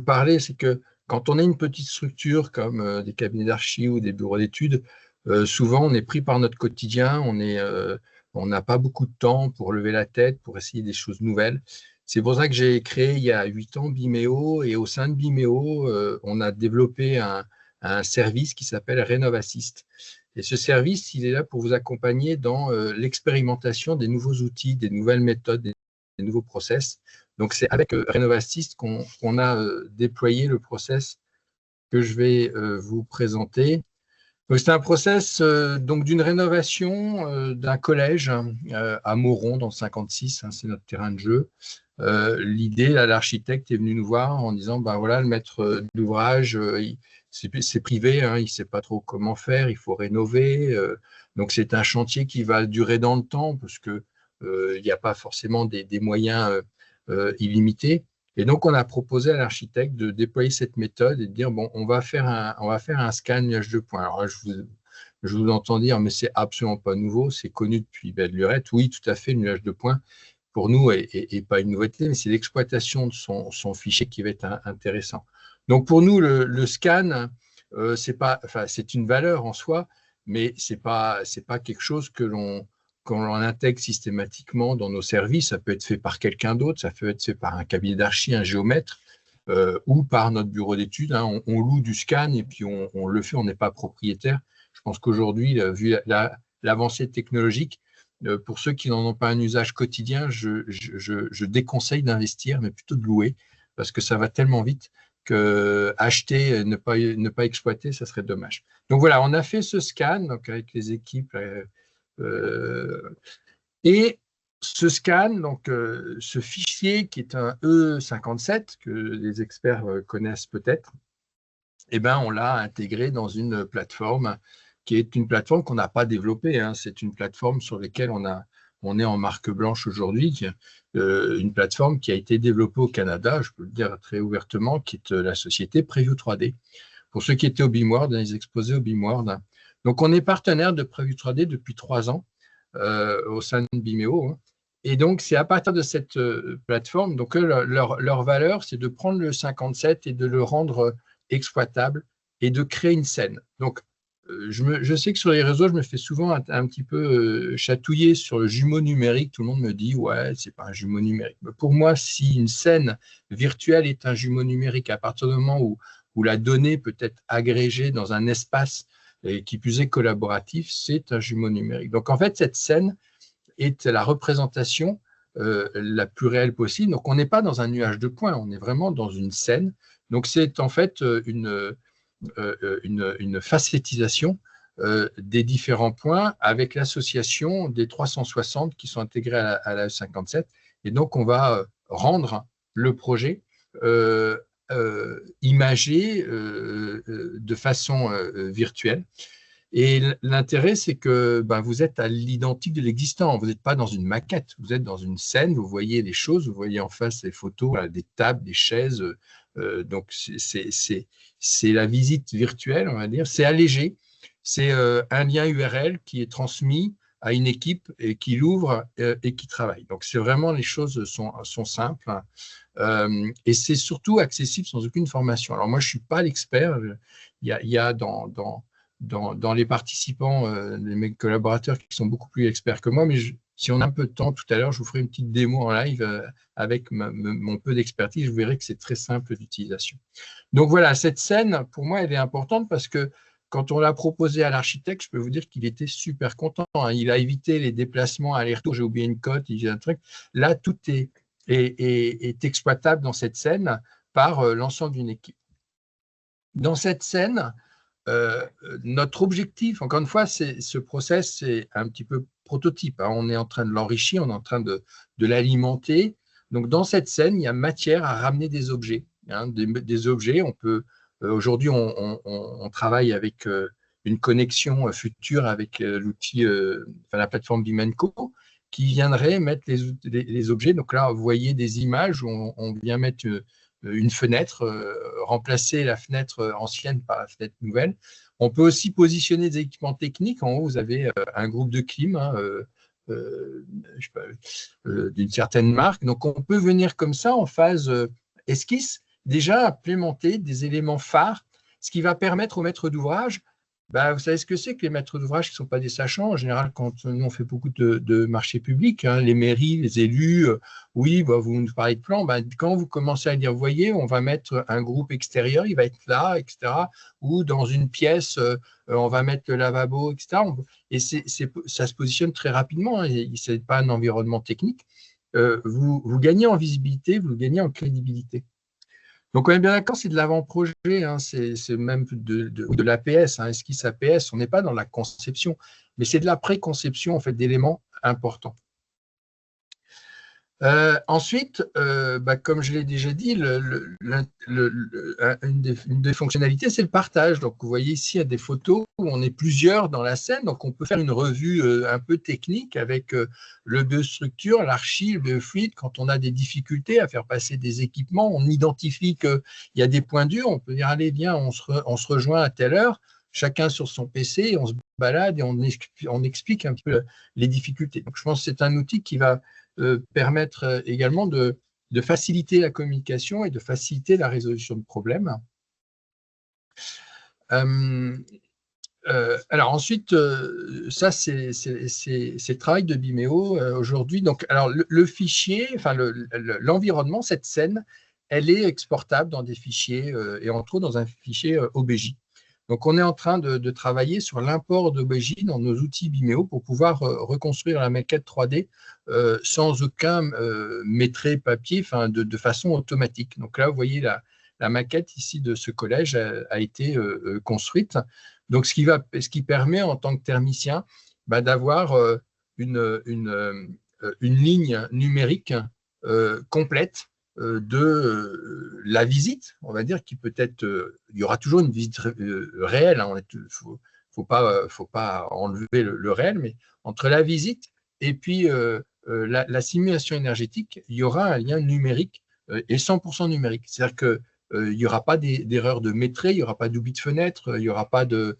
D: parler, c'est que quand on a une petite structure comme des cabinets d'archi ou des bureaux d'études, souvent on est pris par notre quotidien, on est On n'a pas beaucoup de temps pour lever la tête, pour essayer des choses nouvelles. C'est pour ça que j'ai créé il y a 8 ans Bimeo, et au sein de Bimeo, on a développé un service qui s'appelle RenovaSyst. Et ce service, il est là pour vous accompagner dans l'expérimentation des nouveaux outils, des nouvelles méthodes, des nouveaux process. Donc, c'est avec RenovaSyst qu'on a déployé le process que je vais vous présenter. C'est un process donc d'une rénovation d'un collège à Mauron, dans le 56, hein, c'est notre terrain de jeu. L'idée, l'architecte est venu nous voir en disant, ben voilà, le maître d'ouvrage, c'est privé, hein, il ne sait pas trop comment faire, il faut rénover. Donc, c'est un chantier qui va durer dans le temps parce qu'il n'y a pas forcément des moyens illimités. Et donc, on a proposé à l'architecte de déployer cette méthode et de dire, bon, on va faire un scan nuage de points. Alors là, je vous entends dire, mais c'est absolument pas nouveau, c'est connu depuis belle lurette. Oui, tout à fait, le nuage de points, pour nous, est pas une nouveauté, mais c'est l'exploitation de son fichier qui va être intéressant. Donc, pour nous, le scan, c'est une valeur en soi, mais c'est pas quelque chose que l'on intègre systématiquement dans nos services. Ça peut être fait par quelqu'un d'autre, ça peut être fait par un cabinet d'archi, un géomètre, ou par notre bureau d'études. Hein. On loue du scan et puis on le fait, on n'est pas propriétaire. Je pense qu'aujourd'hui, vu l'avancée technologique, pour ceux qui n'en ont pas un usage quotidien, je déconseille d'investir, mais plutôt de louer, parce que ça va tellement vite que acheter, ne pas exploiter, ça serait dommage. Donc voilà, on a fait ce scan donc avec les équipes. Et ce scan, donc ce fichier qui est un E57, que les experts connaissent peut-être, eh ben, on l'a intégré dans une plateforme qui est une plateforme qu'on n'a pas développée. Hein. C'est une plateforme sur laquelle on est en marque blanche aujourd'hui, une plateforme qui a été développée au Canada, je peux le dire très ouvertement, qui est la société Preview 3D. Pour ceux qui étaient au BIMWorld, les exposés au BIMWorld. Donc, on est partenaire de Preview 3D depuis 3 ans au sein de Bimeo. Hein. Et donc, c'est à partir de cette plateforme, donc leur valeur, c'est de prendre le 57 et de le rendre exploitable et de créer une scène. Donc, je sais que sur les réseaux, je me fais souvent un petit peu chatouiller sur le jumeau numérique. Tout le monde me dit, ouais, c'est pas un jumeau numérique. Mais pour moi, si une scène virtuelle est un jumeau numérique, à partir du moment où la donnée peut être agrégée dans un espace et qui plus est collaboratif, c'est un jumeau numérique. Donc, en fait, cette scène est la représentation la plus réelle possible. Donc, on n'est pas dans un nuage de points, on est vraiment dans une scène. Donc, c'est en fait une facettisation des différents points avec l'association des 360 qui sont intégrés à la 57. Et donc, on va rendre le projet imagé de façon virtuelle. Et l'intérêt, c'est que vous êtes à l'identique de l'existant. Vous n'êtes pas dans une maquette, vous êtes dans une scène, vous voyez les choses, vous voyez en face les photos, des tables, des chaises. Donc, c'est la visite virtuelle, on va dire. C'est allégé. C'est un lien URL qui est transmis à une équipe et qui l'ouvre et qui travaille. Donc, c'est vraiment, les choses sont simples. Et c'est surtout accessible sans aucune formation. Alors, moi, je ne suis pas l'expert. Il y a dans les participants, mes collaborateurs qui sont beaucoup plus experts que moi, mais si on a un peu de temps tout à l'heure, je vous ferai une petite démo en live avec mon peu d'expertise. Vous verrez que c'est très simple d'utilisation. Donc voilà, cette scène, pour moi, elle est importante parce que quand on l'a proposé à l'architecte, je peux vous dire qu'il était super content. Hein. Il a évité les déplacements aller-retour. J'ai oublié une cote, il y a un truc. Là, tout est exploitable dans cette scène par l'ensemble d'une équipe. Dans cette scène, notre objectif, encore une fois, ce process, c'est un petit peu prototype. Hein. On est en train de l'enrichir, on est en train de l'alimenter. Donc, dans cette scène, il y a matière à ramener des objets. Hein, des objets, on peut… Aujourd'hui, on travaille avec une connexion future avec l'outil, la plateforme Bimenco, qui viendrait mettre les objets. Donc là, vous voyez des images où on vient mettre une fenêtre, remplacer la fenêtre ancienne par la fenêtre nouvelle. On peut aussi positionner des équipements techniques. En haut, vous avez un groupe de clim d'une certaine marque. Donc, on peut venir comme ça en phase esquisse, déjà implémenter des éléments phares, ce qui va permettre au maître d'ouvrage Vous savez ce que c'est que les maîtres d'ouvrage qui ne sont pas des sachants. En général, quand nous, on fait beaucoup de marchés publics, hein, les mairies, les élus, oui, vous nous parlez de plan, quand vous commencez à dire, vous voyez, on va mettre un groupe extérieur, il va être là, etc. Ou dans une pièce, on va mettre le lavabo, etc. Et ça se positionne très rapidement, hein, ce n'est pas un environnement technique. Vous gagnez en visibilité, vous gagnez en crédibilité. Donc, on est bien d'accord, c'est de l'avant-projet, hein, c'est même de l'APS, hein, esquisse APS. On n'est pas dans la conception, mais c'est de la préconception en fait, d'éléments importants. Ensuite, comme je l'ai déjà dit, une des fonctionnalités, c'est le partage. Donc, vous voyez ici, il y a des photos où on est plusieurs dans la scène. Donc, on peut faire une revue un peu technique avec le biostructure, l'archi, le biofluide. Quand on a des difficultés à faire passer des équipements, on identifie qu'il y a des points durs. On peut dire, allez, viens, on se rejoint à telle heure, chacun sur son PC, on se balade et on explique un peu les difficultés. Donc, je pense que c'est un outil qui va permettre également de faciliter la communication et de faciliter la résolution de problèmes. Alors ensuite, ça c'est le travail de Bimeo aujourd'hui. Donc, alors le fichier, enfin l'environnement, cette scène, elle est exportable dans des fichiers et entre autres dans un fichier OBJ. Donc, on est en train de travailler sur l'import d'OBJ dans nos outils Bimeo pour pouvoir reconstruire la maquette 3D sans aucun maîtret papier, de façon automatique. Donc là, vous voyez la maquette ici de ce collège a été construite. Donc, ce qui permet en tant que thermicien d'avoir une ligne numérique complète de la visite, on va dire, qui peut être, il y aura toujours une visite réelle, hein, faut pas enlever le réel, mais entre la visite et puis la simulation énergétique, il y aura un lien numérique et 100% numérique. C'est-à-dire qu'il n'y aura pas d'erreur de maîtrise, il n'y aura pas d'oubli de fenêtre, il n'y aura pas de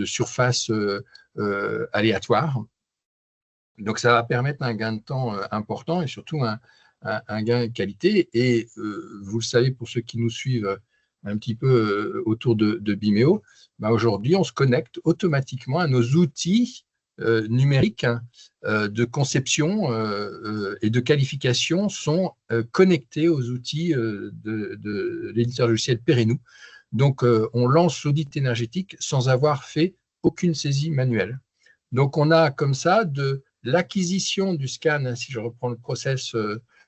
D: surface aléatoire. Donc, ça va permettre un gain de temps important et surtout un gain de qualité. Et vous le savez, pour ceux qui nous suivent un petit peu autour de Bimeo, aujourd'hui, on se connecte automatiquement à nos outils numériques de conception et de qualification sont connectés aux outils de l'éditeur logiciel Perenou. Donc, on lance l'audit énergétique sans avoir fait aucune saisie manuelle. Donc, on a comme ça de l'acquisition du scan, si je reprends le process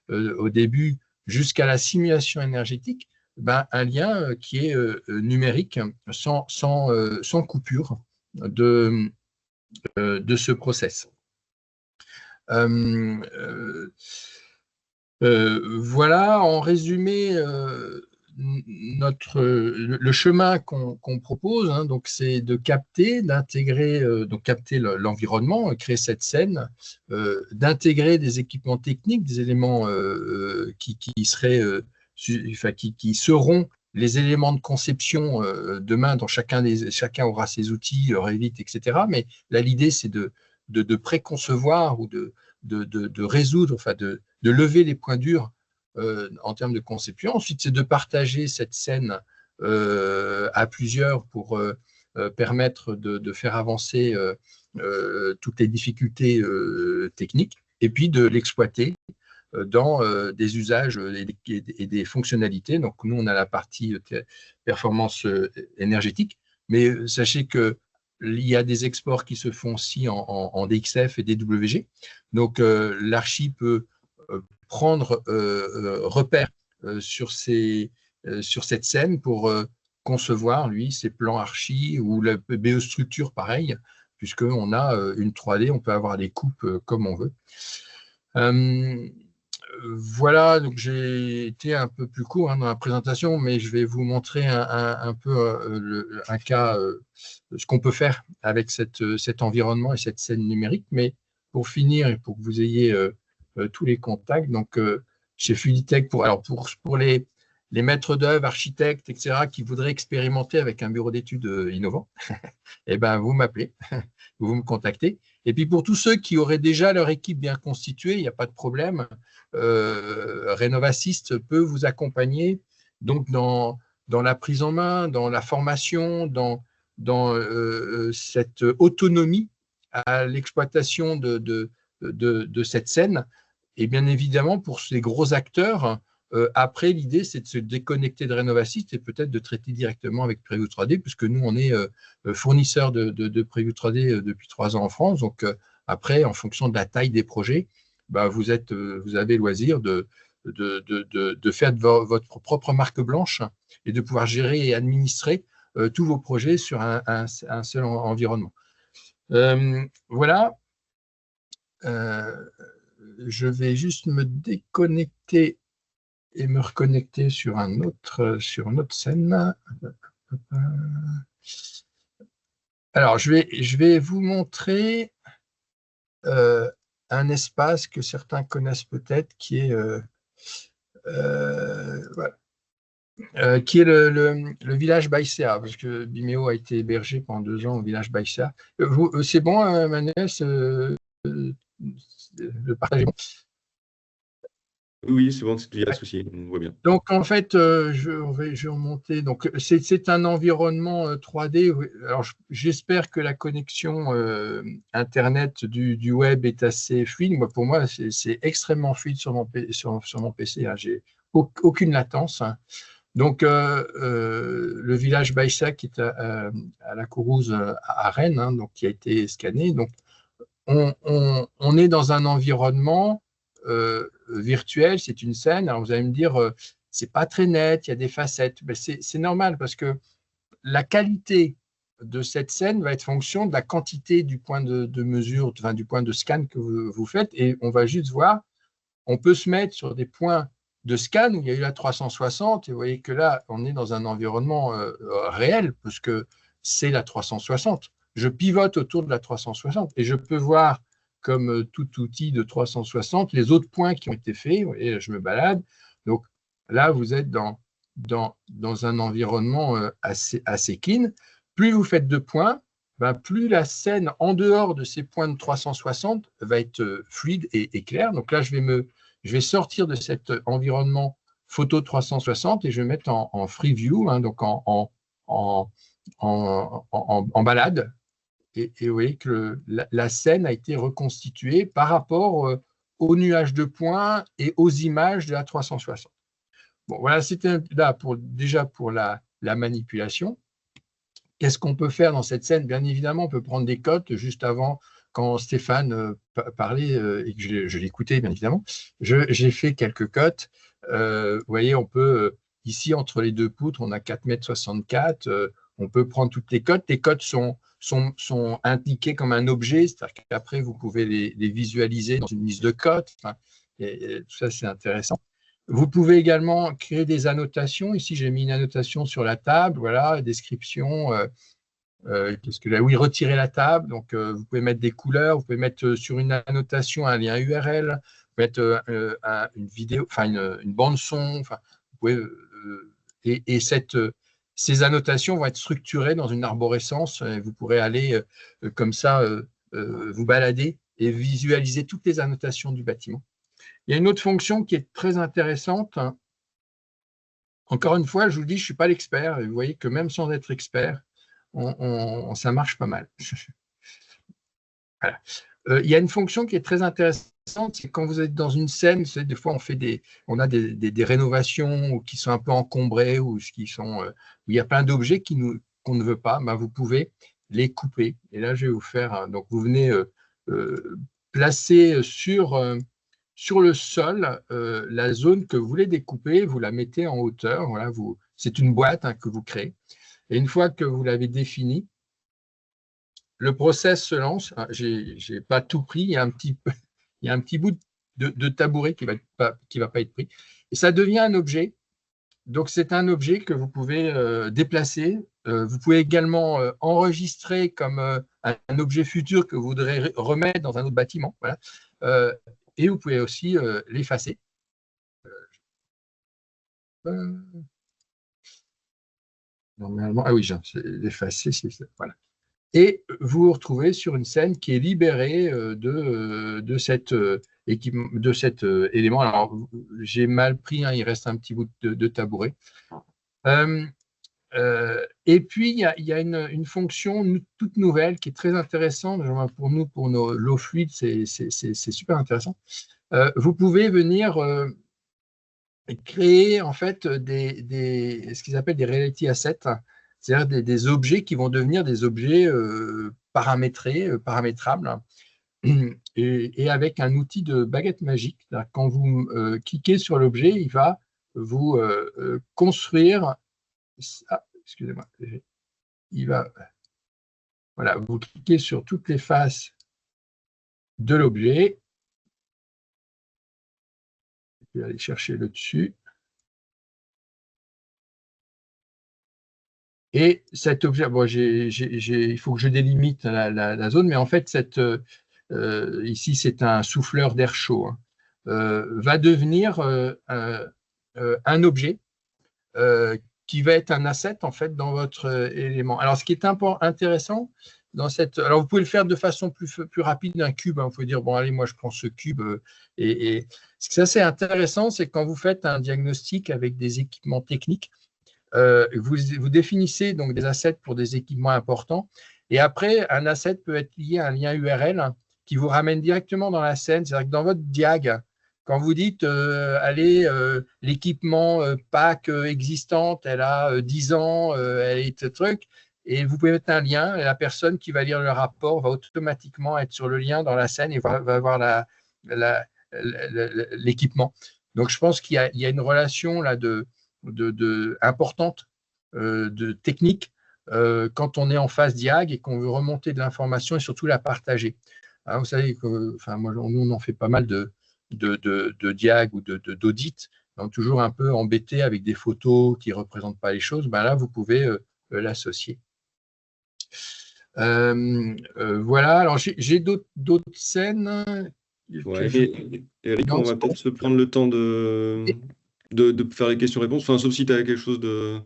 D: au début, jusqu'à la simulation énergétique, un lien qui est numérique sans coupure de ce process. Voilà, en résumé, le chemin qu'on propose, hein, donc c'est de capter, d'intégrer, capter l'environnement, créer cette scène, d'intégrer des équipements techniques, des éléments qui seront les éléments de conception demain. Dans chacun aura ses outils, Revit, etc. Mais là, l'idée, c'est de préconcevoir ou de résoudre, de lever les points durs en termes de conception. Ensuite, c'est de partager cette scène à plusieurs pour permettre de faire avancer toutes les difficultés techniques et puis de l'exploiter dans des usages et des fonctionnalités. Donc, nous, on a la partie performance énergétique, mais sachez qu'il y a des exports qui se font aussi en DXF et DWG. Donc, l'archi peut prendre repère sur cette scène pour concevoir, lui, ses plans archi ou la biostructure, pareil, puisqu'on a une 3D, on peut avoir des coupes comme on veut. Voilà, donc j'ai été un peu plus court dans la présentation, mais je vais vous montrer un peu un cas, ce qu'on peut faire avec cet environnement et cette scène numérique. Mais pour finir et pour que vous ayez tous les contacts, donc chez Fluiditech, pour les maîtres d'œuvre, architectes, etc., qui voudraient expérimenter avec un bureau d'études innovant, eh ben, vous m'appelez, vous me contactez. Et puis pour tous ceux qui auraient déjà leur équipe bien constituée, il n'y a pas de problème. Rénovassist peut vous accompagner donc dans la prise en main, dans la formation, dans cette autonomie à l'exploitation de cette scène. Et bien évidemment, pour ces gros acteurs, après, l'idée, c'est de se déconnecter de Rénovasys et peut-être de traiter directement avec Preview 3D, puisque nous, on est fournisseur de Preview 3D depuis 3 ans en France. Donc, après, en fonction de la taille des projets, bah, vous avez loisir de faire votre propre marque blanche et de pouvoir gérer et administrer tous vos projets sur un seul environnement. Voilà. Je vais juste me déconnecter et me reconnecter sur une autre scène. Alors, je vais vous montrer un espace que certains connaissent peut-être, qui est, voilà, qui est le village Baïséa, parce que Vimeo a été hébergé pendant 2 ans au village Baïséa. C'est bon, Manuel, le partage.
A: Oui, c'est bon, il y a associé, on voit bien.
D: Donc, en fait, je vais remonter. Donc, c'est un environnement 3D. Alors, j'espère que la connexion Internet du web est assez fluide. Moi, pour moi, c'est extrêmement fluide sur mon PC. Hein. J'ai aucune latence. Hein. Donc, le village Baïsa, qui est à la Courrouze à Rennes, hein, donc, qui a été scanné. Donc, on est dans un environnement virtuel, c'est une scène. Alors vous allez me dire, c'est pas très net, il y a des facettes. Mais c'est normal parce que la qualité de cette scène va être fonction de la quantité du point de mesure, enfin, du point de scan que vous faites. Et on va juste voir, on peut se mettre sur des points de scan où il y a eu la 360. Et vous voyez que là, on est dans un environnement réel parce que c'est la 360. Je pivote autour de la 360 et je peux voir, comme tout outil de 360, les autres points qui ont été faits. Vous voyez, je me balade. Donc là, vous êtes dans un environnement assez clean. Plus vous faites de points, ben, plus la scène en dehors de ces points de 360 va être fluide et claire. Donc là, je vais sortir de cet environnement photo 360 et je vais mettre en free view, hein, donc en balade. Et vous voyez que la scène a été reconstituée par rapport aux nuages de points et aux images de la 360. Bon, voilà, c'était là déjà pour la manipulation. Qu'est-ce qu'on peut faire dans cette scène? Bien évidemment, on peut prendre des cotes. Juste avant, quand Stéphane parlait et que je l'écoutais, bien évidemment, j'ai fait quelques cotes. Vous voyez, on peut, ici, entre les deux poutres, on a 4,64 m. On peut prendre toutes les cotes. Les cotes sont indiquées comme un objet, c'est-à-dire qu'après, vous pouvez les visualiser dans une liste de cotes. Enfin, et tout ça, c'est intéressant. Vous pouvez également créer des annotations. Ici, j'ai mis une annotation sur la table. Voilà, description. Qu'est-ce que là? Oui, retirer la table. Donc, vous pouvez mettre des couleurs. Vous pouvez mettre sur une annotation un lien URL. Vous pouvez mettre une vidéo, enfin une bande son. Enfin, vous pouvez, et ces annotations vont être structurées dans une arborescence. Et vous pourrez aller comme ça vous balader et visualiser toutes les annotations du bâtiment. Il y a une autre fonction qui est très intéressante. Encore une fois, je vous dis, je ne suis pas l'expert. Vous voyez que même sans être expert, ça marche pas mal. Voilà. Il y a une fonction qui est très intéressante, c'est quand vous êtes dans une scène, vous savez, des fois on a des rénovations ou qui sont un peu encombrées ou où il y a plein d'objets qu'on ne veut pas, ben vous pouvez les couper. Et là, je vais vous faire, donc vous venez placer sur le sol la zone que vous voulez découper, vous la mettez en hauteur. Voilà, c'est une boîte que vous créez. Et une fois que vous l'avez définie, le process se lance. Je n'ai pas tout pris, il y a un petit bout de tabouret qui va pas être pris. Et ça devient un objet. Donc, c'est un objet que vous pouvez déplacer. Vous pouvez également enregistrer comme un objet futur que vous voudrez remettre dans un autre bâtiment. Voilà. Et vous pouvez aussi l'effacer. Normalement, ah oui, l'effacer, voilà. Et vous vous retrouvez sur une scène qui est libérée de cet élément. Alors, j'ai mal pris, hein, il reste un petit bout de tabouret. Et puis, il y a une fonction toute nouvelle qui est très intéressante. Pour nous, pour nos low fluides, c'est super intéressant. Vous pouvez venir créer en fait ce qu'ils appellent des reality assets, c'est-à-dire des objets qui vont devenir des objets paramétrables, et avec un outil de baguette magique. Quand vous cliquez sur l'objet, il va vous construire. Ah, excusez-moi. Voilà, vous cliquez sur toutes les faces de l'objet. Je vais aller chercher le dessus. Et cet objet, bon, il faut que je délimite la zone, mais en fait, ici, c'est un souffleur d'air chaud, hein, va devenir un objet qui va être un asset en fait dans votre élément. Alors, ce qui est intéressant alors vous pouvez le faire de façon plus rapide d'un cube. Hein. Vous pouvez dire bon allez, moi je prends ce cube et ce qui est assez intéressant, c'est quand vous faites un diagnostic avec des équipements techniques, vous définissez donc des assets pour des équipements importants, et après un asset peut être lié à un lien URL qui vous ramène directement dans la scène. C'est-à-dire que dans votre diag, quand vous dites allez, l'équipement PAC existante, elle a 10 ans, elle est ce truc, et vous pouvez mettre un lien, et la personne qui va lire le rapport va automatiquement être sur le lien dans la scène et va voir l'équipement. Donc je pense qu'il y a une relation là importante de technique quand on est en phase diag et qu'on veut remonter de l'information et surtout la partager. Alors, vous savez que, nous on en fait pas mal de diag ou d'audit, donc toujours un peu embêté avec des photos qui ne représentent pas les choses. Ben là, vous pouvez l'associer. Voilà, alors j'ai d'autres scènes.
A: Ouais, Eric, on va peut-être se prendre le temps de faire les questions-réponses, enfin, sauf si tu as quelque chose de...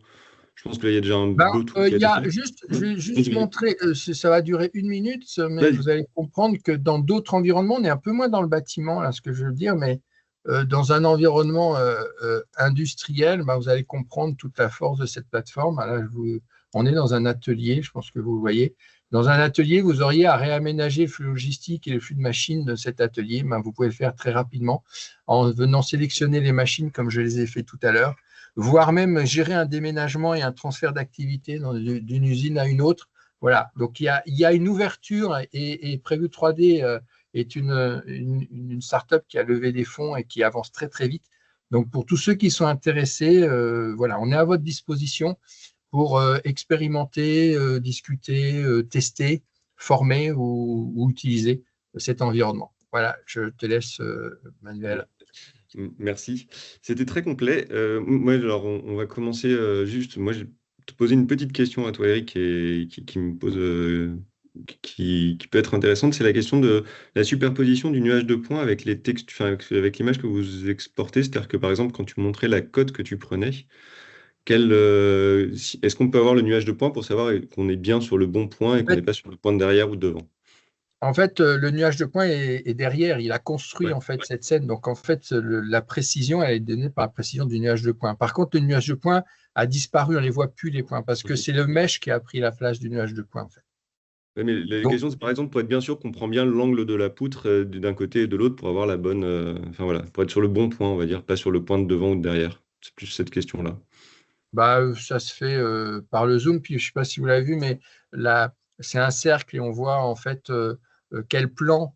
A: Je pense que là, il y a déjà un beau truc.
D: Je vais juste montrer, ça va durer 1 minute, mais vous allez comprendre que dans d'autres environnements, on est un peu moins dans le bâtiment, là, ce que je veux dire, mais dans un environnement industriel, vous allez comprendre toute la force de cette plateforme. Là, on est dans un atelier, je pense que vous le voyez. Dans un atelier, vous auriez à réaménager le flux logistique et le flux de machines de cet atelier. Vous pouvez le faire très rapidement en venant sélectionner les machines comme je les ai fait tout à l'heure, voire même gérer un déménagement et un transfert d'activité d'une usine à une autre. Voilà, donc il y a une ouverture, et Prévu 3D est une start-up qui a levé des fonds et qui avance très très vite. Donc pour tous ceux qui sont intéressés, voilà, on est à votre disposition pour expérimenter, discuter, tester, former ou utiliser cet environnement. Voilà, je te laisse, Manuel.
A: Merci. C'était très complet. Moi, alors, on va commencer juste. Moi, je vais te poser une petite question à toi, Eric, qui me pose, qui peut être intéressante. C'est la question de la superposition du nuage de points avec les textes, avec l'image que vous exportez. C'est-à-dire que, par exemple, quand tu montrais la cote que tu prenais, est-ce qu'on peut avoir le nuage de points pour savoir qu'on est bien sur le bon point et qu'on n'est pas sur le point de derrière ou de devant?
D: En fait, le nuage de points est derrière. Il a construit en fait cette scène. Donc en fait, la précision, elle est donnée par la précision du nuage de points. Par contre, le nuage de points a disparu. On ne les voit plus, les points, parce que c'est le mesh qui a pris la place du nuage de points, en fait.
A: Ouais, mais la question, c'est par exemple pour être bien sûr qu'on prend bien l'angle de la poutre d'un côté et de l'autre pour avoir la bonne, enfin voilà, pour être sur le bon point, on va dire, pas sur le point de devant ou de derrière. C'est plus cette question-là.
D: Ça se fait par le zoom. Puis je ne sais pas si vous l'avez vu, mais c'est un cercle et on voit en fait quel plan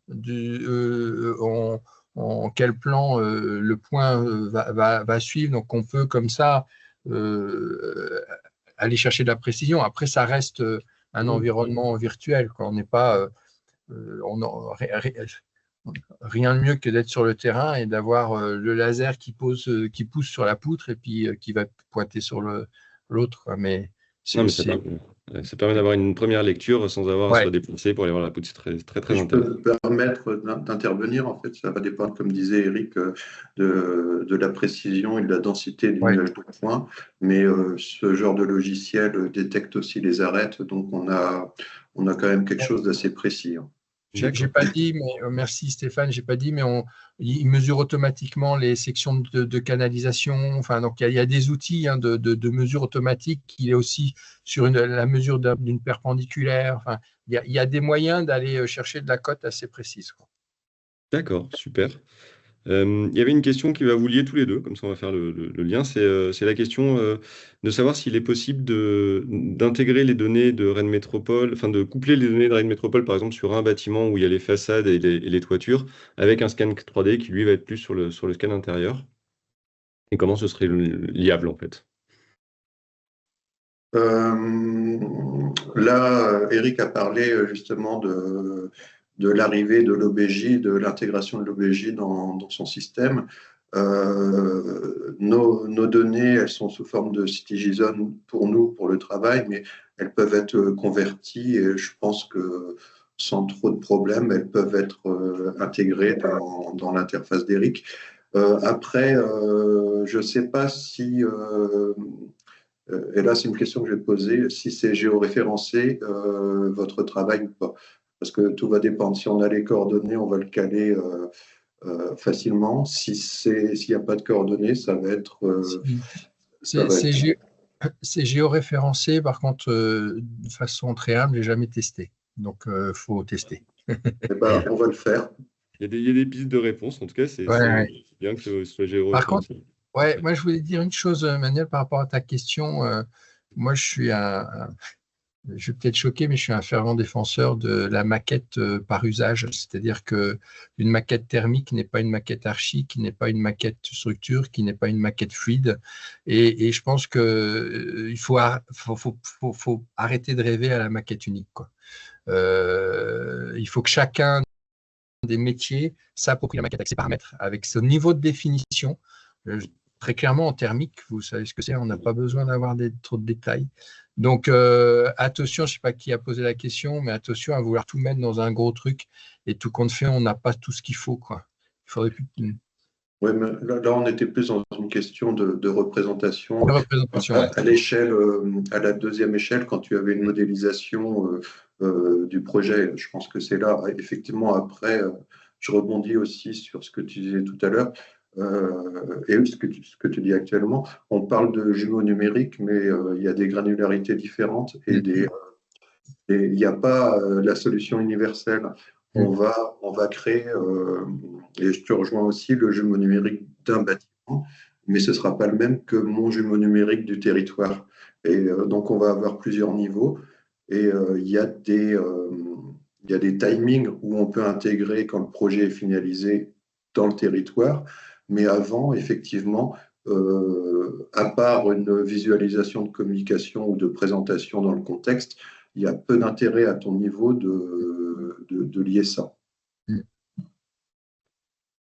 D: quel plan le point va suivre. Donc on peut comme ça aller chercher de la précision. Après, ça reste un environnement virtuel, quoi. On n'est pas rien de mieux que d'être sur le terrain et d'avoir le laser qui pousse sur la poutre et puis qui va pointer sur l'autre. Mais
A: ça permet d'avoir une première lecture sans avoir à se déplacer pour aller voir la poutre. C'est très, très, très intéressant.
B: Je peux me permettre d'intervenir. En fait, ça va dépendre, comme disait Eric, de la précision et de la densité du nuage de points. Mais ce genre de logiciel détecte aussi les arêtes. Donc, on a quand même quelque chose d'assez précis.
D: J'ai pas dit, mais merci Stéphane, j'ai pas dit, mais il mesure automatiquement les sections de canalisation. Enfin, donc il y a des outils de mesure automatique qui est aussi sur la mesure d'une perpendiculaire. Enfin, il y a des moyens d'aller chercher de la cote assez précise, quoi.
A: D'accord, super. Il y avait une question qui va vous lier tous les deux, comme ça on va faire le lien. C'est la question de savoir s'il est possible d'intégrer les données de Rennes Métropole, enfin de coupler les données de Rennes Métropole, par exemple, sur un bâtiment où il y a les façades et les toitures, avec un scan 3D qui lui va être plus sur le scan intérieur. Et comment ce serait liable en fait?
B: Là, Eric a parlé justement de l'arrivée de l'OBJ, de l'intégration de l'OBJ dans son système. Nos données, elles sont sous forme de CityJSON pour nous, pour le travail, mais elles peuvent être converties et je pense que sans trop de problèmes, elles peuvent être intégrées dans l'interface d'Eric. Après, je ne sais pas si, et là c'est une question que je vais te poser, si c'est géoréférencé votre travail ou pas. Parce que tout va dépendre. Si on a les coordonnées, on va le caler facilement. S'il n'y a pas de coordonnées, ça va être.
D: C'est géoréférencé, par contre, de façon très humble, je n'ai jamais testé. Donc, il faut tester.
B: Eh ben, on va le faire.
A: Il y a des pistes de réponse, en tout cas, c'est bien que ce soit géoréférencé.
D: Par contre, moi je voulais dire une chose, Manuel, par rapport à ta question. Moi, je vais peut-être choquer, mais je suis un fervent défenseur de la maquette par usage. C'est-à-dire qu'une maquette thermique n'est pas une maquette archi, qui n'est pas une maquette structure, qui n'est pas une maquette fluide. Et je pense qu'il faut arrêter de rêver à la maquette unique, quoi. Il faut que chacun des métiers s'approprie la maquette avec ses paramètres, avec son niveau de définition. Très clairement, en thermique, vous savez ce que c'est, on n'a pas besoin d'avoir trop de détails. Donc, attention, je ne sais pas qui a posé la question, mais attention à vouloir tout mettre dans un gros truc et tout compte fait, on n'a pas tout ce qu'il faut, quoi. Il faudrait plus.
B: Oui, mais là, on était plus dans une question de représentation. À
D: ouais.
B: l'échelle, à la deuxième échelle, quand tu avais une modélisation du projet, je pense que c'est là. Effectivement, après, je rebondis aussi sur ce que tu disais tout à l'heure. Et ce que tu dis actuellement, on parle de jumeaux numériques, mais il y a des granularités différentes et il n'y a pas la solution universelle. On va créer, et je te rejoins aussi, le jumeau numérique d'un bâtiment, mais ce ne sera pas le même que mon jumeau numérique du territoire. Et donc, on va avoir plusieurs niveaux et il y a des timings où on peut intégrer quand le projet est finalisé dans le territoire. Mais avant, effectivement, à part une visualisation de communication ou de présentation dans le contexte, il y a peu d'intérêt à ton niveau de lier ça.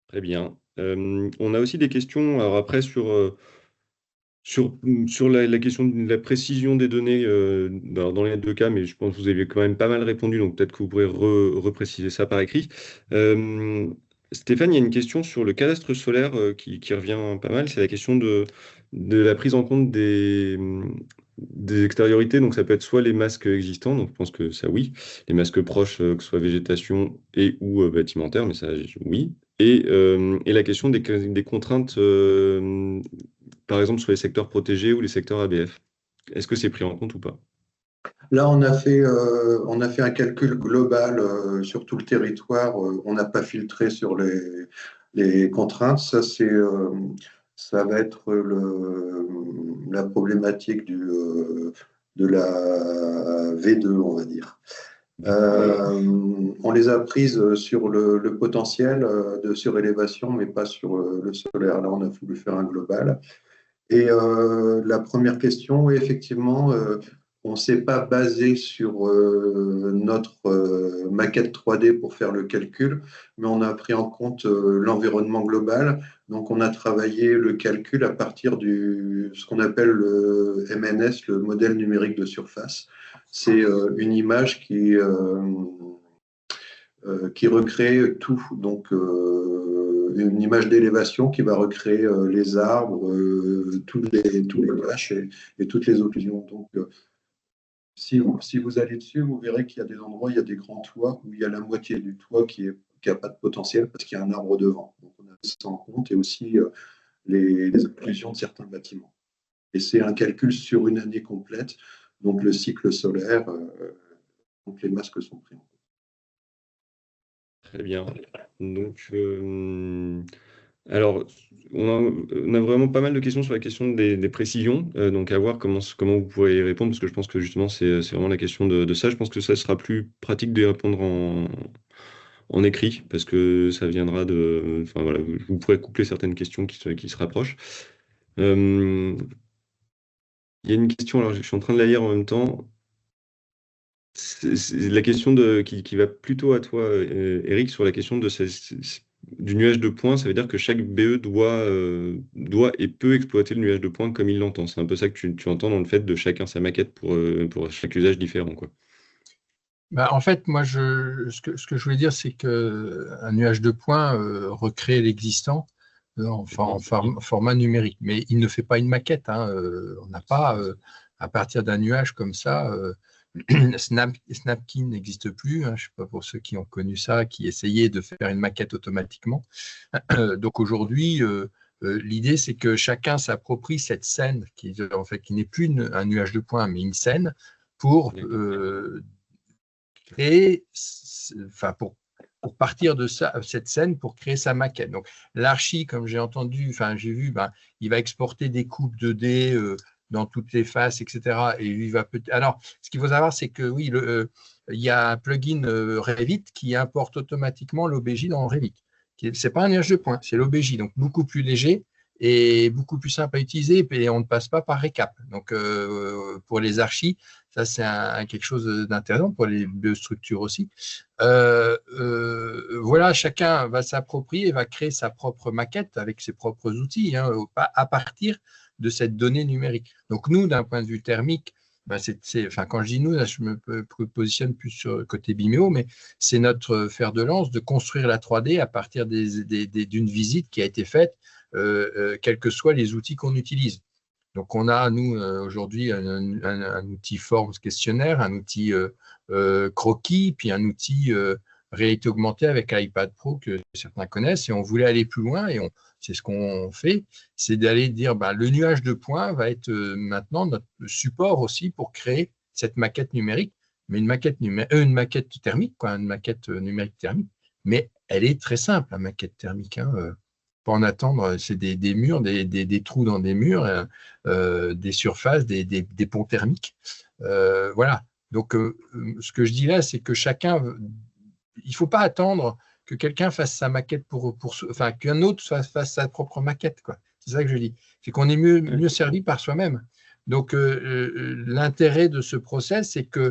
A: Très bien. On a aussi des questions, alors après, sur la question de la précision des données dans les deux cas, mais je pense que vous avez quand même pas mal répondu, donc peut-être que vous pourrez repréciser ça par écrit. Stéphane, il y a une question sur le cadastre solaire qui revient pas mal, c'est la question de la prise en compte des extériorités, donc ça peut être soit les masques existants, donc je pense que ça oui, les masques proches, que ce soit végétation et ou bâtimentaire, mais ça oui, et la question des contraintes, par exemple sur les secteurs protégés ou les secteurs ABF. Est-ce que c'est pris en compte ou pas?
B: Là, on a fait un calcul global sur tout le territoire. On n'a pas filtré sur les contraintes. Ça va être la problématique de la V2, on va dire. On les a prises sur le potentiel de surélévation, mais pas sur le solaire. Là, on a voulu faire un global. Et la première question, oui, effectivement, on ne s'est pas basé sur notre maquette 3D pour faire le calcul, mais on a pris en compte l'environnement global. Donc, on a travaillé le calcul à partir de ce qu'on appelle le MNS, le modèle numérique de surface. C'est une image qui recrée tout. Donc, une image d'élévation qui va recréer les arbres, tous les bâches et toutes les occlusions. Donc, Si vous allez dessus, vous verrez qu'il y a des endroits, il y a des grands toits où il y a la moitié du toit qui n'a pas de potentiel parce qu'il y a un arbre devant. Donc on a ça en compte et aussi les occlusions de certains bâtiments. Et c'est un calcul sur une année complète, donc le cycle solaire, donc les masques sont pris en compte.
A: Très bien. Donc, alors, on a vraiment pas mal de questions sur la question des précisions, donc à voir comment vous pourrez y répondre, parce que je pense que justement, c'est vraiment la question de ça. Je pense que ça sera plus pratique de y répondre en écrit, parce que ça viendra de... Enfin voilà, vous pourrez coupler certaines questions qui se rapprochent. Il y a une question, alors je suis en train de la lire en même temps. C'est la question qui va plutôt à toi, Eric, sur la question du nuage de points. Ça veut dire que chaque BE doit et peut exploiter le nuage de points comme il l'entend. C'est un peu ça que tu entends dans le fait de chacun sa maquette pour chaque usage différent, quoi.
D: Bah, en fait, moi, ce que je voulais dire, c'est qu'un nuage de points recrée l'existant en format numérique. Mais il ne fait pas une maquette, hein. On n'a pas, à partir d'un nuage comme ça, Snapkin n'existe plus, hein. Je ne sais pas pour ceux qui ont connu ça, qui essayaient de faire une maquette automatiquement. Donc aujourd'hui, l'idée, c'est que chacun s'approprie cette scène qui n'est plus un nuage de points, mais une scène pour créer, pour partir de cette scène pour créer sa maquette. Donc l'archi, comme j'ai vu, il va exporter des coupes 2D dans toutes les faces, etc. Et il va alors, ce qu'il faut savoir, c'est que oui, il y a un plugin Revit qui importe automatiquement l'OBJ dans Revit. C'est pas un nuage de points, c'est l'OBJ, donc beaucoup plus léger et beaucoup plus simple à utiliser, et on ne passe pas par Recap. Donc pour les archis, ça c'est quelque chose d'intéressant, pour les biostructures aussi. Voilà, chacun va s'approprier et va créer sa propre maquette avec ses propres outils, hein, à partir de cette donnée numérique. Donc nous, d'un point de vue thermique, quand je dis nous, là, je me positionne plus sur le côté Vimeo, mais c'est notre fer de lance de construire la 3D à partir d'une visite qui a été faite, quels que soient les outils qu'on utilise. Donc on a, nous, aujourd'hui, un outil forme questionnaire, un outil croquis, puis un outil réalité augmentée avec iPad Pro que certains connaissent, et on voulait aller plus loin, et c'est ce qu'on fait, c'est d'aller dire le nuage de points va être maintenant notre support aussi pour créer cette maquette numérique, mais une maquette thermique, quoi, une maquette numérique thermique, mais elle est très simple, la maquette thermique, hein, pas en attendre, c'est des murs, des trous dans des murs, des surfaces, des ponts thermiques. Voilà. Donc, ce que je dis là, c'est que il ne faut pas attendre que quelqu'un fasse sa maquette qu'un autre fasse sa propre maquette, quoi. C'est ça que je dis. C'est qu'on est mieux servi par soi-même. Donc, l'intérêt de ce process, c'est que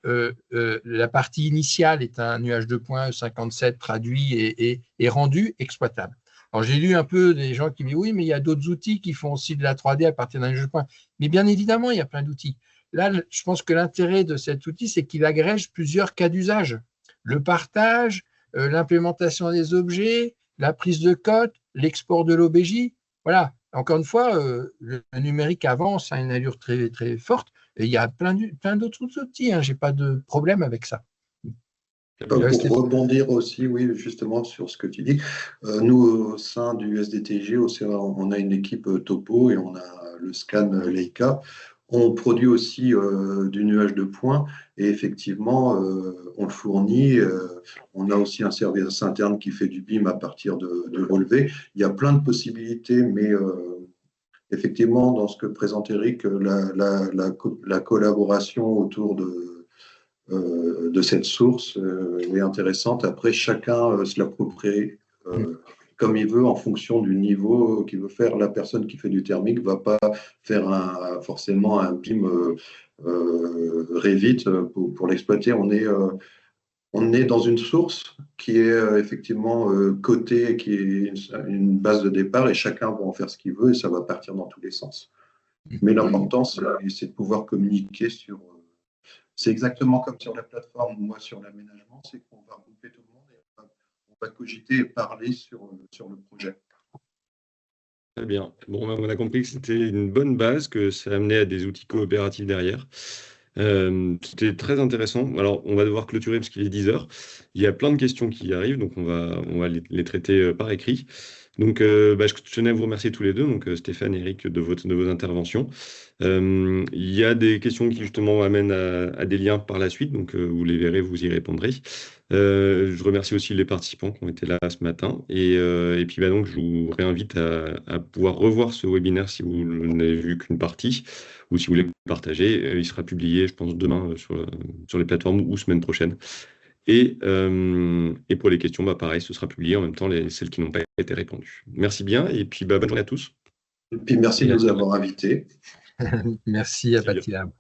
D: la partie initiale est un nuage de points 57 traduit et rendu exploitable. Alors, j'ai lu un peu des gens qui me disent oui, mais il y a d'autres outils qui font aussi de la 3D à partir d'un nuage de points. Mais bien évidemment, il y a plein d'outils. Là, je pense que l'intérêt de cet outil, c'est qu'il agrège plusieurs cas d'usage. Le partage, l'implémentation des objets, la prise de cote, l'export de l'OBJ. Voilà. Encore une fois, le numérique avance à une allure très, très forte. Et il y a plein d'autres outils, hein. Je n'ai pas de problème avec ça.
B: Pour rebondir aussi, oui, justement, sur ce que tu dis, nous, au sein du SDTG, on a une équipe topo et on a le scan Leica. On produit aussi du nuage de points et effectivement, on le fournit. On a aussi un service interne qui fait du BIM à partir de relevés. Il y a plein de possibilités, mais effectivement, dans ce que présente Eric, la collaboration autour de cette source est intéressante. Après, chacun se l'approprie comme il veut en fonction du niveau qu'il veut faire. La personne qui fait du thermique ne va pas faire forcément un BIM Revit pour l'exploiter. On est dans une source qui est effectivement cotée, qui est une base de départ, et chacun va en faire ce qu'il veut et ça va partir dans tous les sens. Mais l'important, c'est de pouvoir communiquer sur... C'est exactement comme sur la plateforme, moi sur l'aménagement, c'est qu'on va regrouper tout le monde et on va cogiter et parler sur le projet.
A: Très bien. Bon, on a compris que c'était une bonne base, que ça amenait à des outils coopératifs derrière. C'était très intéressant. Alors, on va devoir clôturer parce qu'il est 10 heures. Il y a plein de questions qui arrivent, donc on va les traiter par écrit. Donc, je tenais à vous remercier tous les deux, donc Stéphane et Eric, de vos interventions. Il y a des questions qui justement amènent à des liens par la suite, donc vous les verrez, vous y répondrez. Je remercie aussi les participants qui ont été là ce matin. Et puis donc, je vous réinvite à pouvoir revoir ce webinaire si vous n'avez vu qu'une partie ou si vous voulez le partager. Il sera publié, je pense, demain sur les plateformes ou semaine prochaine. Et pour les questions, pareil, ce sera publié en même temps celles qui n'ont pas été répondues. Merci bien et puis bonne journée à tous.
B: Et puis merci de nous avoir invités.
D: Merci à Patilab.